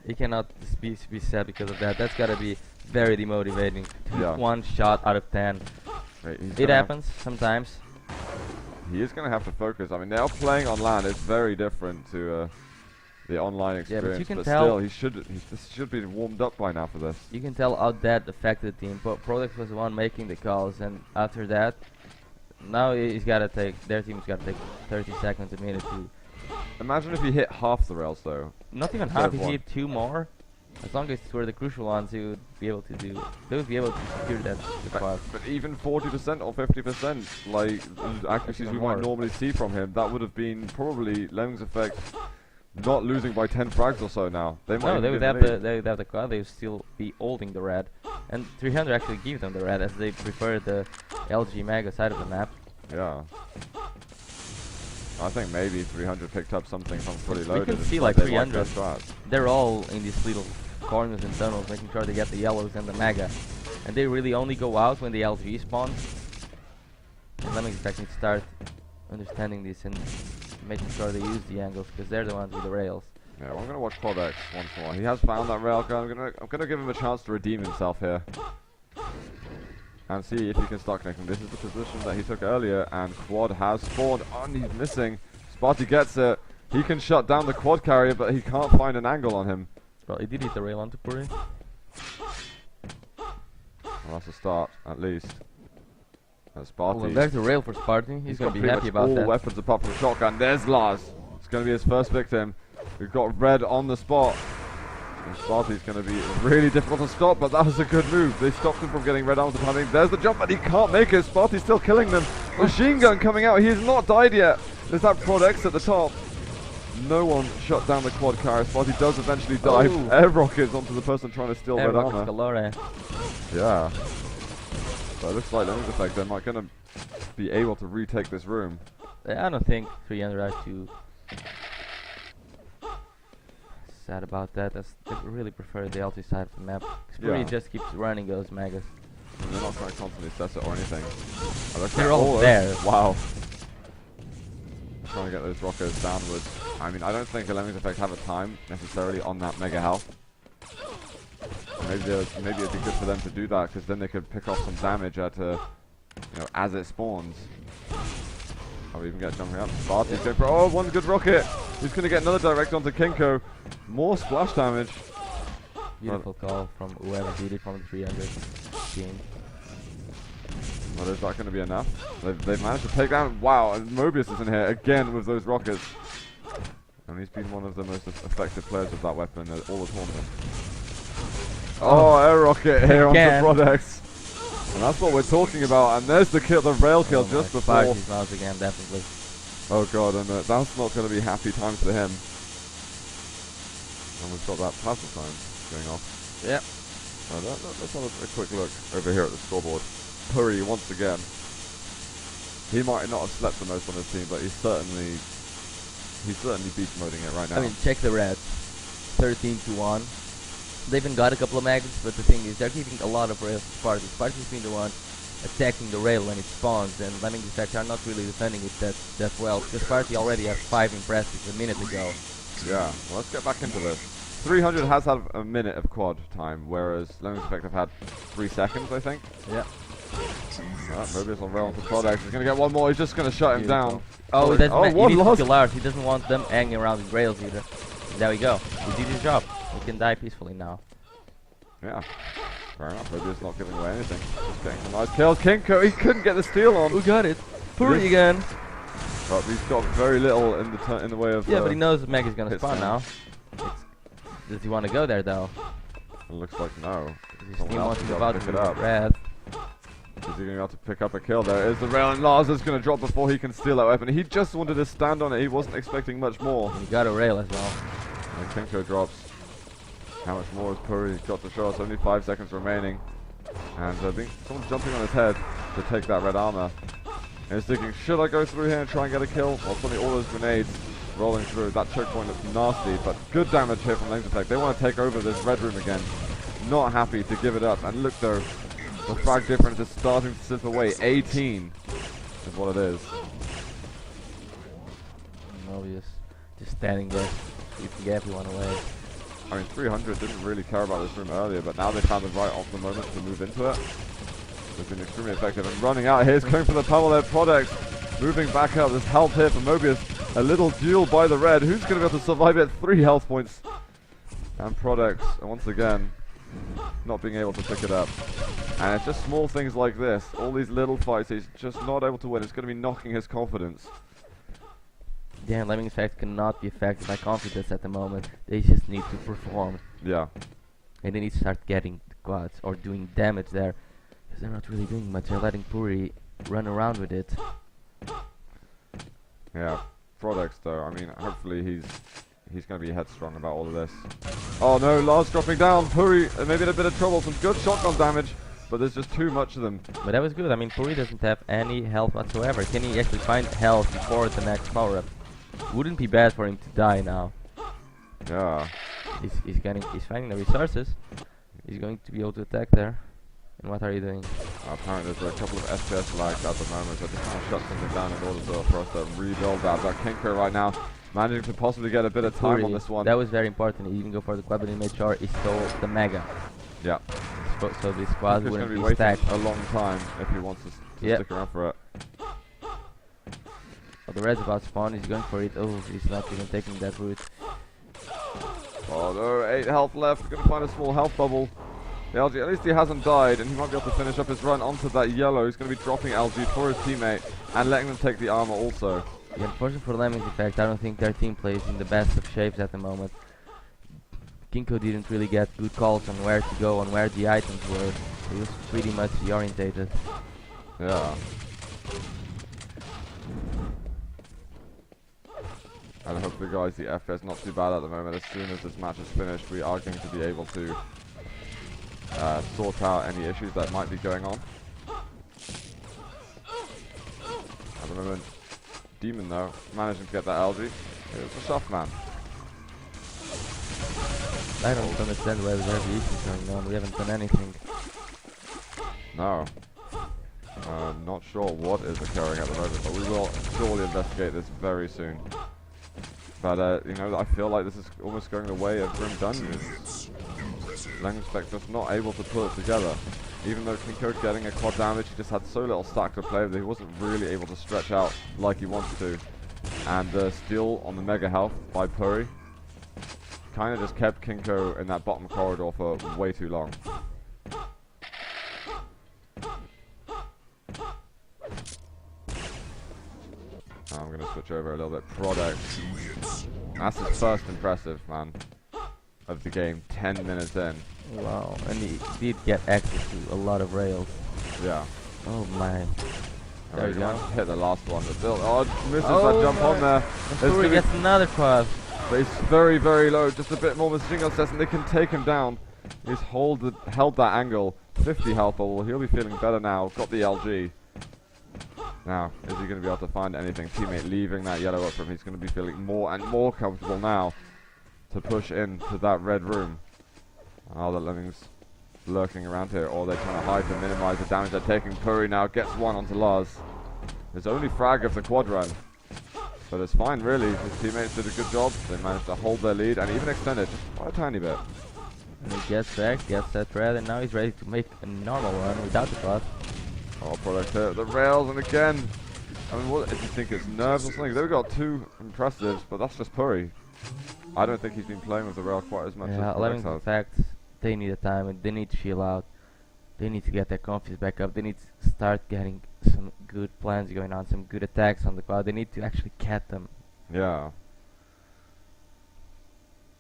He cannot be sad because of that. That's gotta be very demotivating. Yeah. 1 shot out of 10. Wait, It happens sometimes. He is going to have to focus. I mean, they are playing on land. It's very different to the online experience. Yeah, but you can tell still, this should be warmed up by now for this. You can tell how that affected the team. Prodex was the one making the calls, and after that, now he's gotta take. Their team's gotta take 30 seconds a minute to. Imagine if he hit half the rails though. Not even half. If he hit 2 more, as long as were the crucial ones, he would be able to do. They would be able to secure that. But even 40% or 50%, like accuracies we might normally see from him, that would have been probably Lemmings Effect not losing by 10 frags or so now. They might. No, they would have the quad. They would still be holding the red, and 300 actually give them the red as they prefer the LG Mega side of the map. Yeah. I think maybe 300 picked up something from fully loaded. We can see like 300. They're all in these little corners and tunnels, making sure they get the yellows and the Mega, and they really only go out when the LG spawns. And Lemmings Effect needs to start understanding this and making sure they use the angles, because they're the ones with the rails. Yeah, well, I'm gonna watch Quad X once more. He has found that rail gun. I'm gonna give him a chance to redeem himself here. And see if he can start connecting. This is the position that he took earlier, and Quad has spawned. Oh, and he's missing. Sparty gets it. He can shut down the quad carrier, but he can't find an angle on him. Well, he did hit the rail onto Puri. Well, that's a start, at least. That's Sparty. Well, there's the rail for Sparty. He's going to be happy about all that. Weapons apart from the shotgun. There's Lars. It's going to be his first victim. We've got Red on the spot. And Sparty's going to be really difficult to stop, but that was a good move. They stopped him from getting Red arms upon him. There's the jump, but he can't make it. Sparty's still killing them. Machine gun coming out. He has not died yet. There's that Prod X at the top. No one shut down the quad carrier. Sparty does eventually die. Oh. Air rockets onto the person trying to steal Red armor. Galore. Yeah. So it looks like Lemmings Effect, they're not going to be able to retake this room. I don't think 300 are too sad about that. They really prefer the LT side of the map. Puri just keeps running those magas. And they're not trying to constantly assess it or anything. Oh, They're all there. Wow. Trying to get those rockets downwards. I mean, I don't think Lemmings Effect have a time necessarily on that mega health. Maybe it'd be good for them to do that, because then they could pick off some damage at as it spawns. Oh, we even get jumping up. Sparty's going for one good rocket. He's going to get another direct onto Kinko. More splash damage. Beautiful call from whoever did it from the 300 team. Well, is that going to be enough? They've managed to take down. Wow, and Mobius is in here again with those rockets. And he's been one of the most effective players with that weapon at all the tournament. Oh, air rocket here onto Prodex. And that's what we're talking about. And there's the kill, the rail kill just before. He's lost again, definitely. Oh god, and that's not going to be happy times for him. And we've got that plasma sign going off. Yep. Let's have a quick look over here at the scoreboard. Puri once again. He might not have slept the most on his team, but he's certainly beast moding it right now. I mean, check the Reds. 13-1. They even got a couple of magnets, but the thing is, they're keeping a lot of rails to Sparty. Sparty's been the one attacking the rail when it spawns, and Lemmings Effect are not really defending it that well, because Sparty already has 5 impressives a minute ago. Yeah, well, let's get back into this. 300 has had a minute of quad time, whereas Lemmings Effect have had 3 seconds, I think. Yeah. Mobius on rail onto Prodex. He's going to get one more. He's just going to shut him down. Oh, that's one lost. He doesn't want them hanging around with rails either. There we go. He did his job. He can die peacefully now. Yeah. Fair enough. Mobius not giving away anything. Just getting some nice kills. Kinko, he couldn't get the steal on. Who got it? Puri again. But he's got very little in the way of. Yeah, but he knows the Meg is going to spawn now. Does he want to go there though? It looks like no. He wants to go out pick it up. Red. Is he going to be able to pick up a kill? There is the rail, and Lars is going to drop before he can steal that weapon. He just wanted to stand on it. He wasn't expecting much more. He got a rail as well. And Kinko drops. How much more has Puri got to show us? Only 5 seconds remaining. And I think someone's jumping on his head to take that red armor. And he's thinking, should I go through here and try and get a kill? Well, suddenly all those grenades rolling through. That choke point looks nasty, but good damage here from Lemmings Effect. They want to take over this red room again. Not happy to give it up. And look though, the frag difference is starting to slip away. 18 is what it is. Mobius just standing there, keeping everyone away. I mean, 300 didn't really care about this room earlier, but now they found the right off the moment to move into it. They've been extremely effective and running out. Here's going for the pummel there, Prodex. Moving back up. There's health here for Mobius. A little duel by the red. Who's going to be able to survive it? 3 health points. And Prodex, once again, not being able to pick it up. And it's just small things like this. All these little fights, he's just not able to win. It's going to be knocking his confidence. Yeah, Lemmings Effect cannot be affected by confidence at the moment. They just need to perform. Yeah. And they need to start getting the quads or doing damage there. Because they're not really doing much. They're letting Puri run around with it. Yeah. Prodex though, I mean, hopefully he's going to be headstrong about all of this. Oh no, Lars dropping down. Puri maybe in a bit of trouble. Some good shotgun damage. But there's just too much of them. But that was good. I mean, Puri doesn't have any health whatsoever. Can he actually find health before the next power-up? Wouldn't be bad for him to die now. Yeah. He's finding the resources. He's going to be able to attack there. And what are you doing? Apparently there's a couple of FPS lags at the moment, so just trying to shut something down in order for us to rebuild that. But Kinko right now managing to possibly get a bit of time on this one. That was very important. He didn't go for the quad, but he made sure he stole the mega. Yeah. So this squad He's wouldn't going to be be stacked. waiting a long time if he wants to stick around for it. Oh, the red's about to spawn. He's going for it. Oh, he's not even taking that route. Oh no, 8 health left. Going to find a small health bubble. The LG, at least he hasn't died, and he might be able to finish up his run onto that yellow. He's going to be dropping LG for his teammate and letting them take the armor also. Yeah, unfortunately for Lemmings, in fact, I don't think their team plays in the best of shapes at the moment. Kinko didn't really get good calls on where to go, on where the items were. He was pretty much orientated. Yeah. And hopefully, guys, the FPS not too bad at the moment. As soon as this match is finished, we are going to be able to sort out any issues that might be going on. At the moment, Demon, though, managing to get that LG. It was a soft man. I don't understand why there's issues going on. We haven't done anything. No. Not sure what is occurring at the moment, but we will surely investigate this very soon. But, you know, I feel like this is almost going the way of Grim Dungeons. Lemmings just not able to pull it together. Even though Kinko getting a quad damage, he just had so little stack to play with, he wasn't really able to stretch out like he wanted to. And the steal on the mega health by Puri kind of just kept Kinko in that bottom corridor for way too long. I'm going to switch over a little bit. Product. That's his first impressive, man, of the game. 10 minutes in. Wow, and he did get access to a lot of rails. Yeah. Oh my. There you go. Hit the last one. Oh, misses that jump on there. Puri gets another quad. But he's very, very low. Just a bit more machine gun sets and they can take him down. He's held that angle. 50 health bubble. He'll be feeling better now. Got the LG. Now, is he going to be able to find anything? Teammate leaving that yellow up for him. He's going to be feeling more and more comfortable now to push into that red room. Oh, the Lemmings lurking around here, or they're trying to hide to minimize the damage they're taking. Puri now gets one onto Lars. There's only frag of the quad run, but it's fine really. His teammates did a good job. They managed to hold their lead and even extend it just by a tiny bit. And he gets back, gets that red, and now he's ready to make a normal run without the quad. Oh, product hit the rails, and again, I mean, what if you think it's nerves or something? They've got 2 impressives, but that's just Puri. I don't think he's been playing with the rail quite as much as Lemmings has. In fact, they need a time, and they need to chill out. They need to get their confidence back up. They need to start getting some good plans going on, some good attacks on the quad. They need to actually get them. Yeah.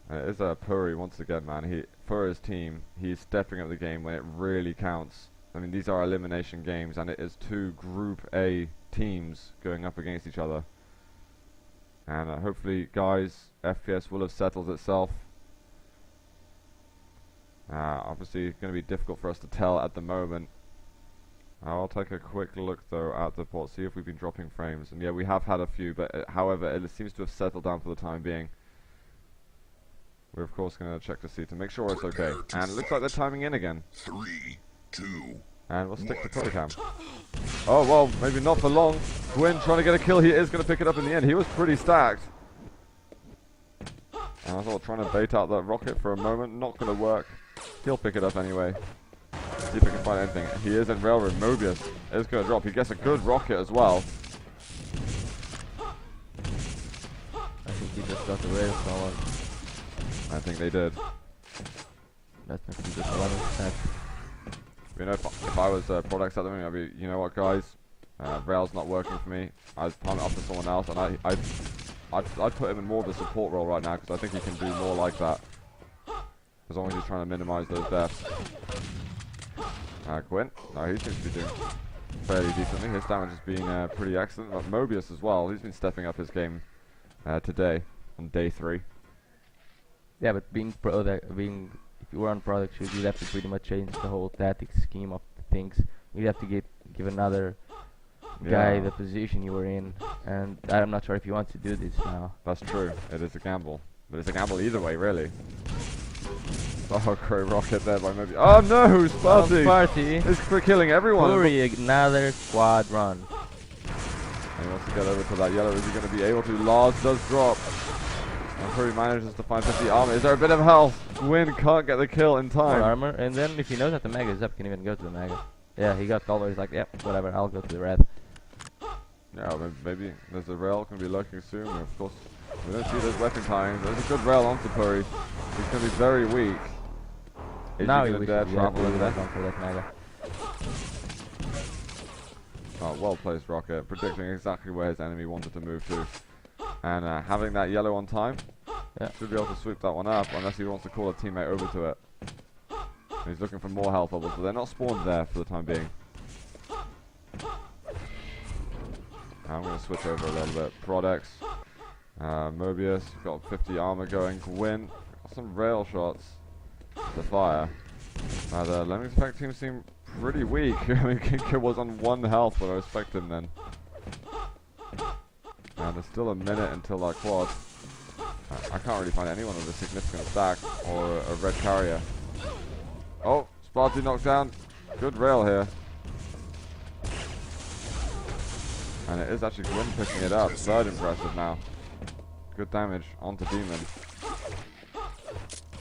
It is Puri once again, man. For his team, he's stepping up the game when it really counts. I mean, these are elimination games, and it is 2 Group A teams going up against each other. And hopefully, guys, FPS will have settled itself. Obviously, it's going to be difficult for us to tell at the moment. I'll take a quick look, though, at the port, see if we've been dropping frames. And yeah, we have had a few, but however, it seems to have settled down for the time being. We're, of course, going to check to see to make sure it's okay. And it looks like they're timing in again. 3, 2, and we'll stick to Puricam. Oh, well, maybe not for long. Gwyn trying to get a kill. He is going to pick it up in the end. He was pretty stacked. And I thought trying to bait out that rocket for a moment. Not going to work. He'll pick it up anyway. See if he can find anything. He is in railroad. Mobius is going to drop. He gets a good rocket as well. I think he just got the rail stolen. I think they did. That must be just a lot of attack. You know, if I was products at the moment, I'd be, you know what, guys, rail's not working for me. I'd palm it up to someone else, and I'd put him in more of a support role right now because I think he can do more like that. As long as he's trying to minimize those deaths. Gwyn, no, he seems to be doing fairly decently. His damage has been pretty excellent. But Mobius as well. He's been stepping up his game today on day 3. Yeah, but if you were on product shoot, you'd have to pretty much change the whole tactic scheme of things. You'd have to give another guy the position you were in, and I'm not sure if you want to do this now. That's true. It is a gamble, but it's a gamble either way, really. Oh, great rocket there by maybe. Oh no, Sparty! Sparty. It's killing everyone. Puri, another quad run. And he wants to get over to that yellow. Is he going to be able to? Lars does drop. And Puri manages to find 50 armor. Is there a bit of health? Gwyn can't get the kill in time. More armor, and then if he knows that the mega is up, he can even go to the mega. Yeah, he got color. He's like, yep, whatever, I'll go to the red. Yeah, maybe there's a rail going to be lurking soon. And of course, we don't see those weapon timings. There's a good rail onto Puri. He's going to be very weak. Is now he he going to dare travel in there? for that mega. Oh, well placed rocket, predicting exactly where his enemy wanted to move to. And having that yellow on time, should be able to sweep that one up, unless he wants to call a teammate over to it. And he's looking for more health bubbles, but they're not spawned there for the time being. I'm going to switch over a little bit. Prodex, Mobius, got 50 armor going. Gwyn, got some rail shots to fire. The Lemmings effect team seem pretty weak. I mean, Kinker was on 1 health, but I respect him then. And there's still a minute until that quad. I can't really find anyone with a significant stack or a red carrier. Oh, Sparty knocked down. Good rail here. And it is actually Gwyn picking it up. Third impressive now. Good damage onto Demon.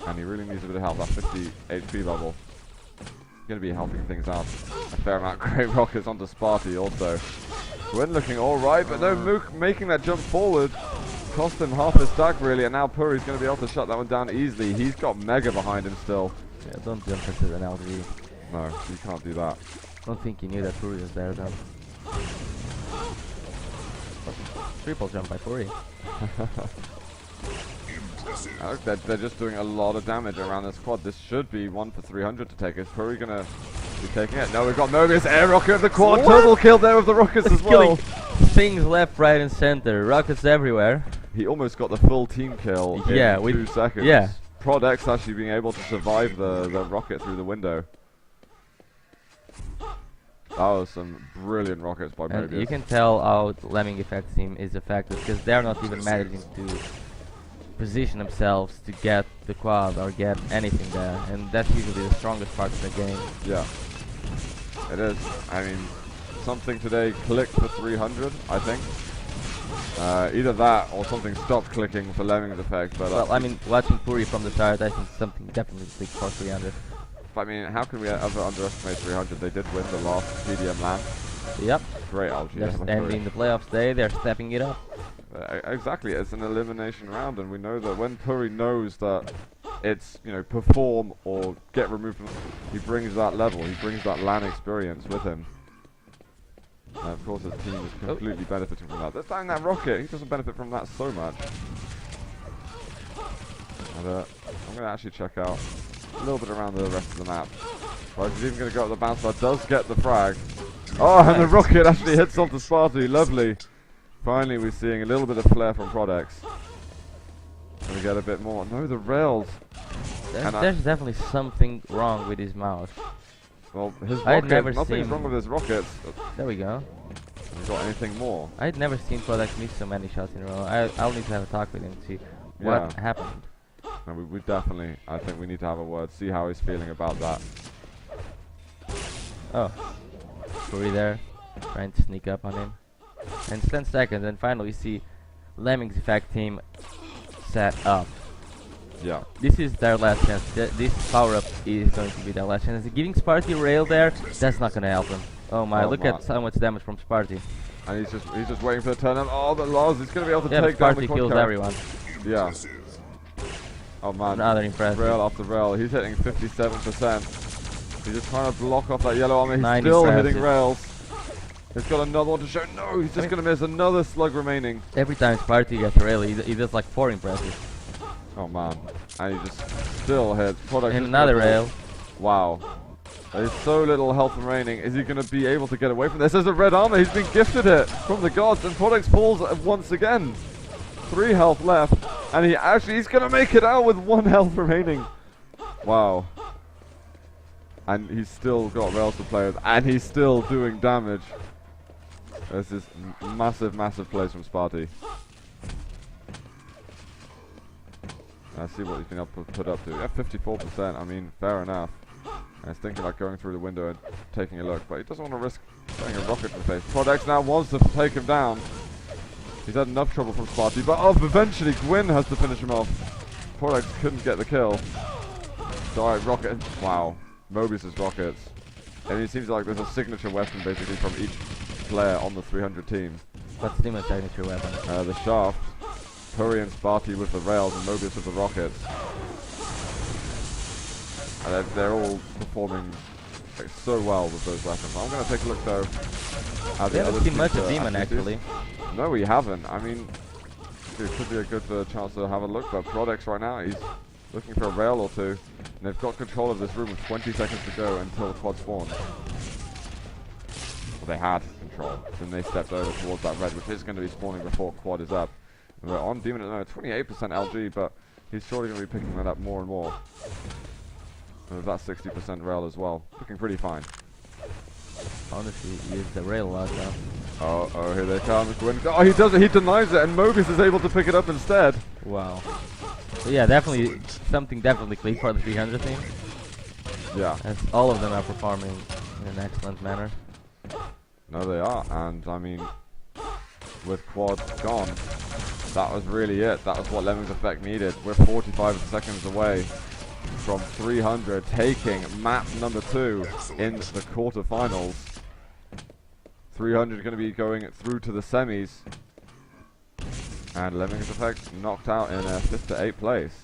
And he really needs a bit of help. That 50 HP bubble. Going to be helping things out a fair amount. Great rockets onto Sparty also. Gwyn looking alright, but no, Mook making that jump forward cost him half his stack really, and now Puri's going to be able to shut that one down easily. He's got Mega behind him still. Yeah, don't jump into an LG. No, you can't do that. Don't think he knew that Puri was there though. Triple jump by Puri. Look, they're just doing a lot of damage around this quad. This should be 1 for 300 to take. Is Puri going to be taking it? No, we've got Mobius air rocket at the quad. Turtle kill there with the rockets as well. Things left, right, and center. Rockets everywhere. He almost got the full team kill in 2 seconds. Yeah. Prodex actually being able to survive the rocket through the window. That was some brilliant rockets by Mobius. And you can tell how Lemming effect team is effective because they're not even managing to position themselves to get the quad or get anything there, and that's usually the strongest part of the game. Yeah, it is. I mean, something today clicked for 300, I think. Either that or something stopped clicking for Lemmings effect. But well, I mean, watching Puri from the start, I think something definitely clicked for 300. I mean, how can we ever underestimate 300? They did win the last TDM LAN. Yep. Great LG. And in the playoffs day, they're stepping it up. Exactly, it's an elimination round, and we know that when Puri knows that it's, you know, perform or get removed from, he brings that level, he brings that LAN experience with him. And of course his team is completely benefiting from that. This time that rocket, he doesn't benefit from that so much. And I'm going to actually check out a little bit around the rest of the map. Right, he's even going to go up the bounce side, does get the frag. Oh, and the rocket actually hits onto Sparty, lovely. Finally, we're seeing a little bit of flair from Prodex. Can we get a bit more? No, the rails. There's definitely something wrong with his mouse. Well, his rocket, nothing's wrong with his rockets. There we go. Have you got anything more? I'd never seen Prodex miss so many shots in a row. I'll need to have a talk with him to see what happened. No, we definitely, I think we need to have a word, see how he's feeling about that. Oh. Puri there, trying to sneak up on him. And 10 seconds, and finally we see Lemmings effect team set up. Yeah. This is their last chance. This power up is going to be their last chance. Giving Sparty rail there, that's not going to help them. Oh my, look at so much damage from Sparty. And he's just waiting for the turn up. Oh, but Lars is going to be able to take down the Sparty kills everyone. Yeah. Oh man. Another impressive. Rail after rail. He's hitting 57%. He's just trying to block off that yellow armor. He's still hitting rails. He's got another one to show. No, he's just going to miss another slug remaining. Every time Sparty gets a rail, he does like 4 impressive. Oh man. And he just still hits. And another rail. Wow. There's so little health remaining. Is he going to be able to get away from this? There's a red armor. He's been gifted it from the gods. And Prodex falls once again. 3 health left. And he's going to make it out with 1 health remaining. Wow. And he's still got rails to play with. And he's still doing damage. There's this massive, massive plays from Sparty. I see what he's been able to put up to. Yeah, 54%. I mean, fair enough. And he's thinking about going through the window and taking a look, but he doesn't want to risk getting a rocket to the face. Prodex now wants to take him down. He's had enough trouble from Sparty, but eventually Gwyn has to finish him off. Prodex couldn't get the kill. Sorry, rocket. Wow. Mobius's rockets. And it seems like there's a signature weapon basically from each player on the 300 team. What's the signature weapon? The shaft. Puri and Sparty with the rails and Mobius with the rockets. And they're all performing like, so well with those weapons. I'm going to take a look though at We the haven't other seen much of activities. Demon actually. No, we haven't. I mean, it could be a good chance to have a look, but Prodex right now, he's looking for a rail or two. And they've got control of this room with 20 seconds to go until the quad spawns. Well, they had control. Then they stepped over towards that red, which is going to be spawning before quad is up. And we're on Demon at the moment, 28% LG, but he's surely going to be picking that up more and more. And with that 60% rail as well. Looking pretty fine. Honestly, he used the rail a lot though. Oh, here they come. Oh, he does it. He denies it, and Mobius is able to pick it up instead. Wow. So yeah, definitely something definitely clicked for the 300 team. Yeah. As all of them are performing in an excellent manner. No, they are, and I mean, with quad gone, that was really it. That was what Lemmings Effect needed. We're 45 seconds away from 300, taking map number 2 in the quarterfinals. 300 going to be going through to the semis, and Lemmings Effect knocked out in 5th to 8th place.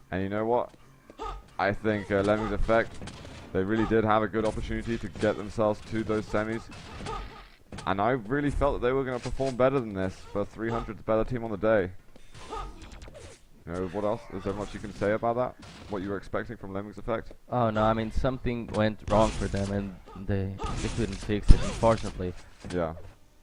And you know what? I think Lemmings Effect, they really did have a good opportunity to get themselves to those semis. And I really felt that they were going to perform better than this, but 300's the better team on the day. You know, what else? Is there much you can say about that? What you were expecting from Lemmings Effect? Oh no, I mean something went wrong for them and they couldn't fix it, unfortunately. Yeah.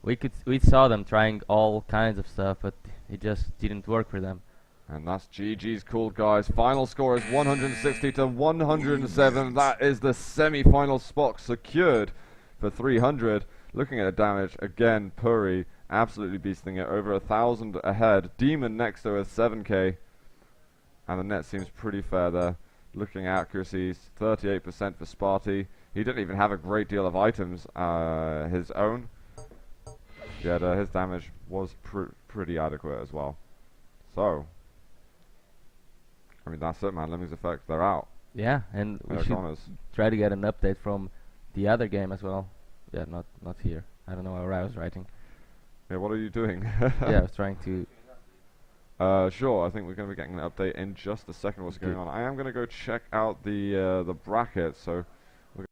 We saw them trying all kinds of stuff, but it just didn't work for them. And that's GG's called, guys. Final score is 160 to 107. That is the semi-final spot secured for 300. Looking at the damage, again, Puri absolutely beasting it, over 1,000 ahead. Demon next to with 7k. And the net seems pretty fair there. Looking at accuracies, 38% for Sparty. He didn't even have a great deal of items his own. Yet his damage was pretty adequate as well. So, I mean, that's it, man. Lemmings Effect, they're out. Yeah, and we should Honors. try to get an update from the other game as well. Yeah, not here. I don't know where I was writing. Yeah, what are you doing? Yeah, I was trying to... Sure, I think we're going to be getting an update in just a second what's going on. I am going to go check out the bracket, so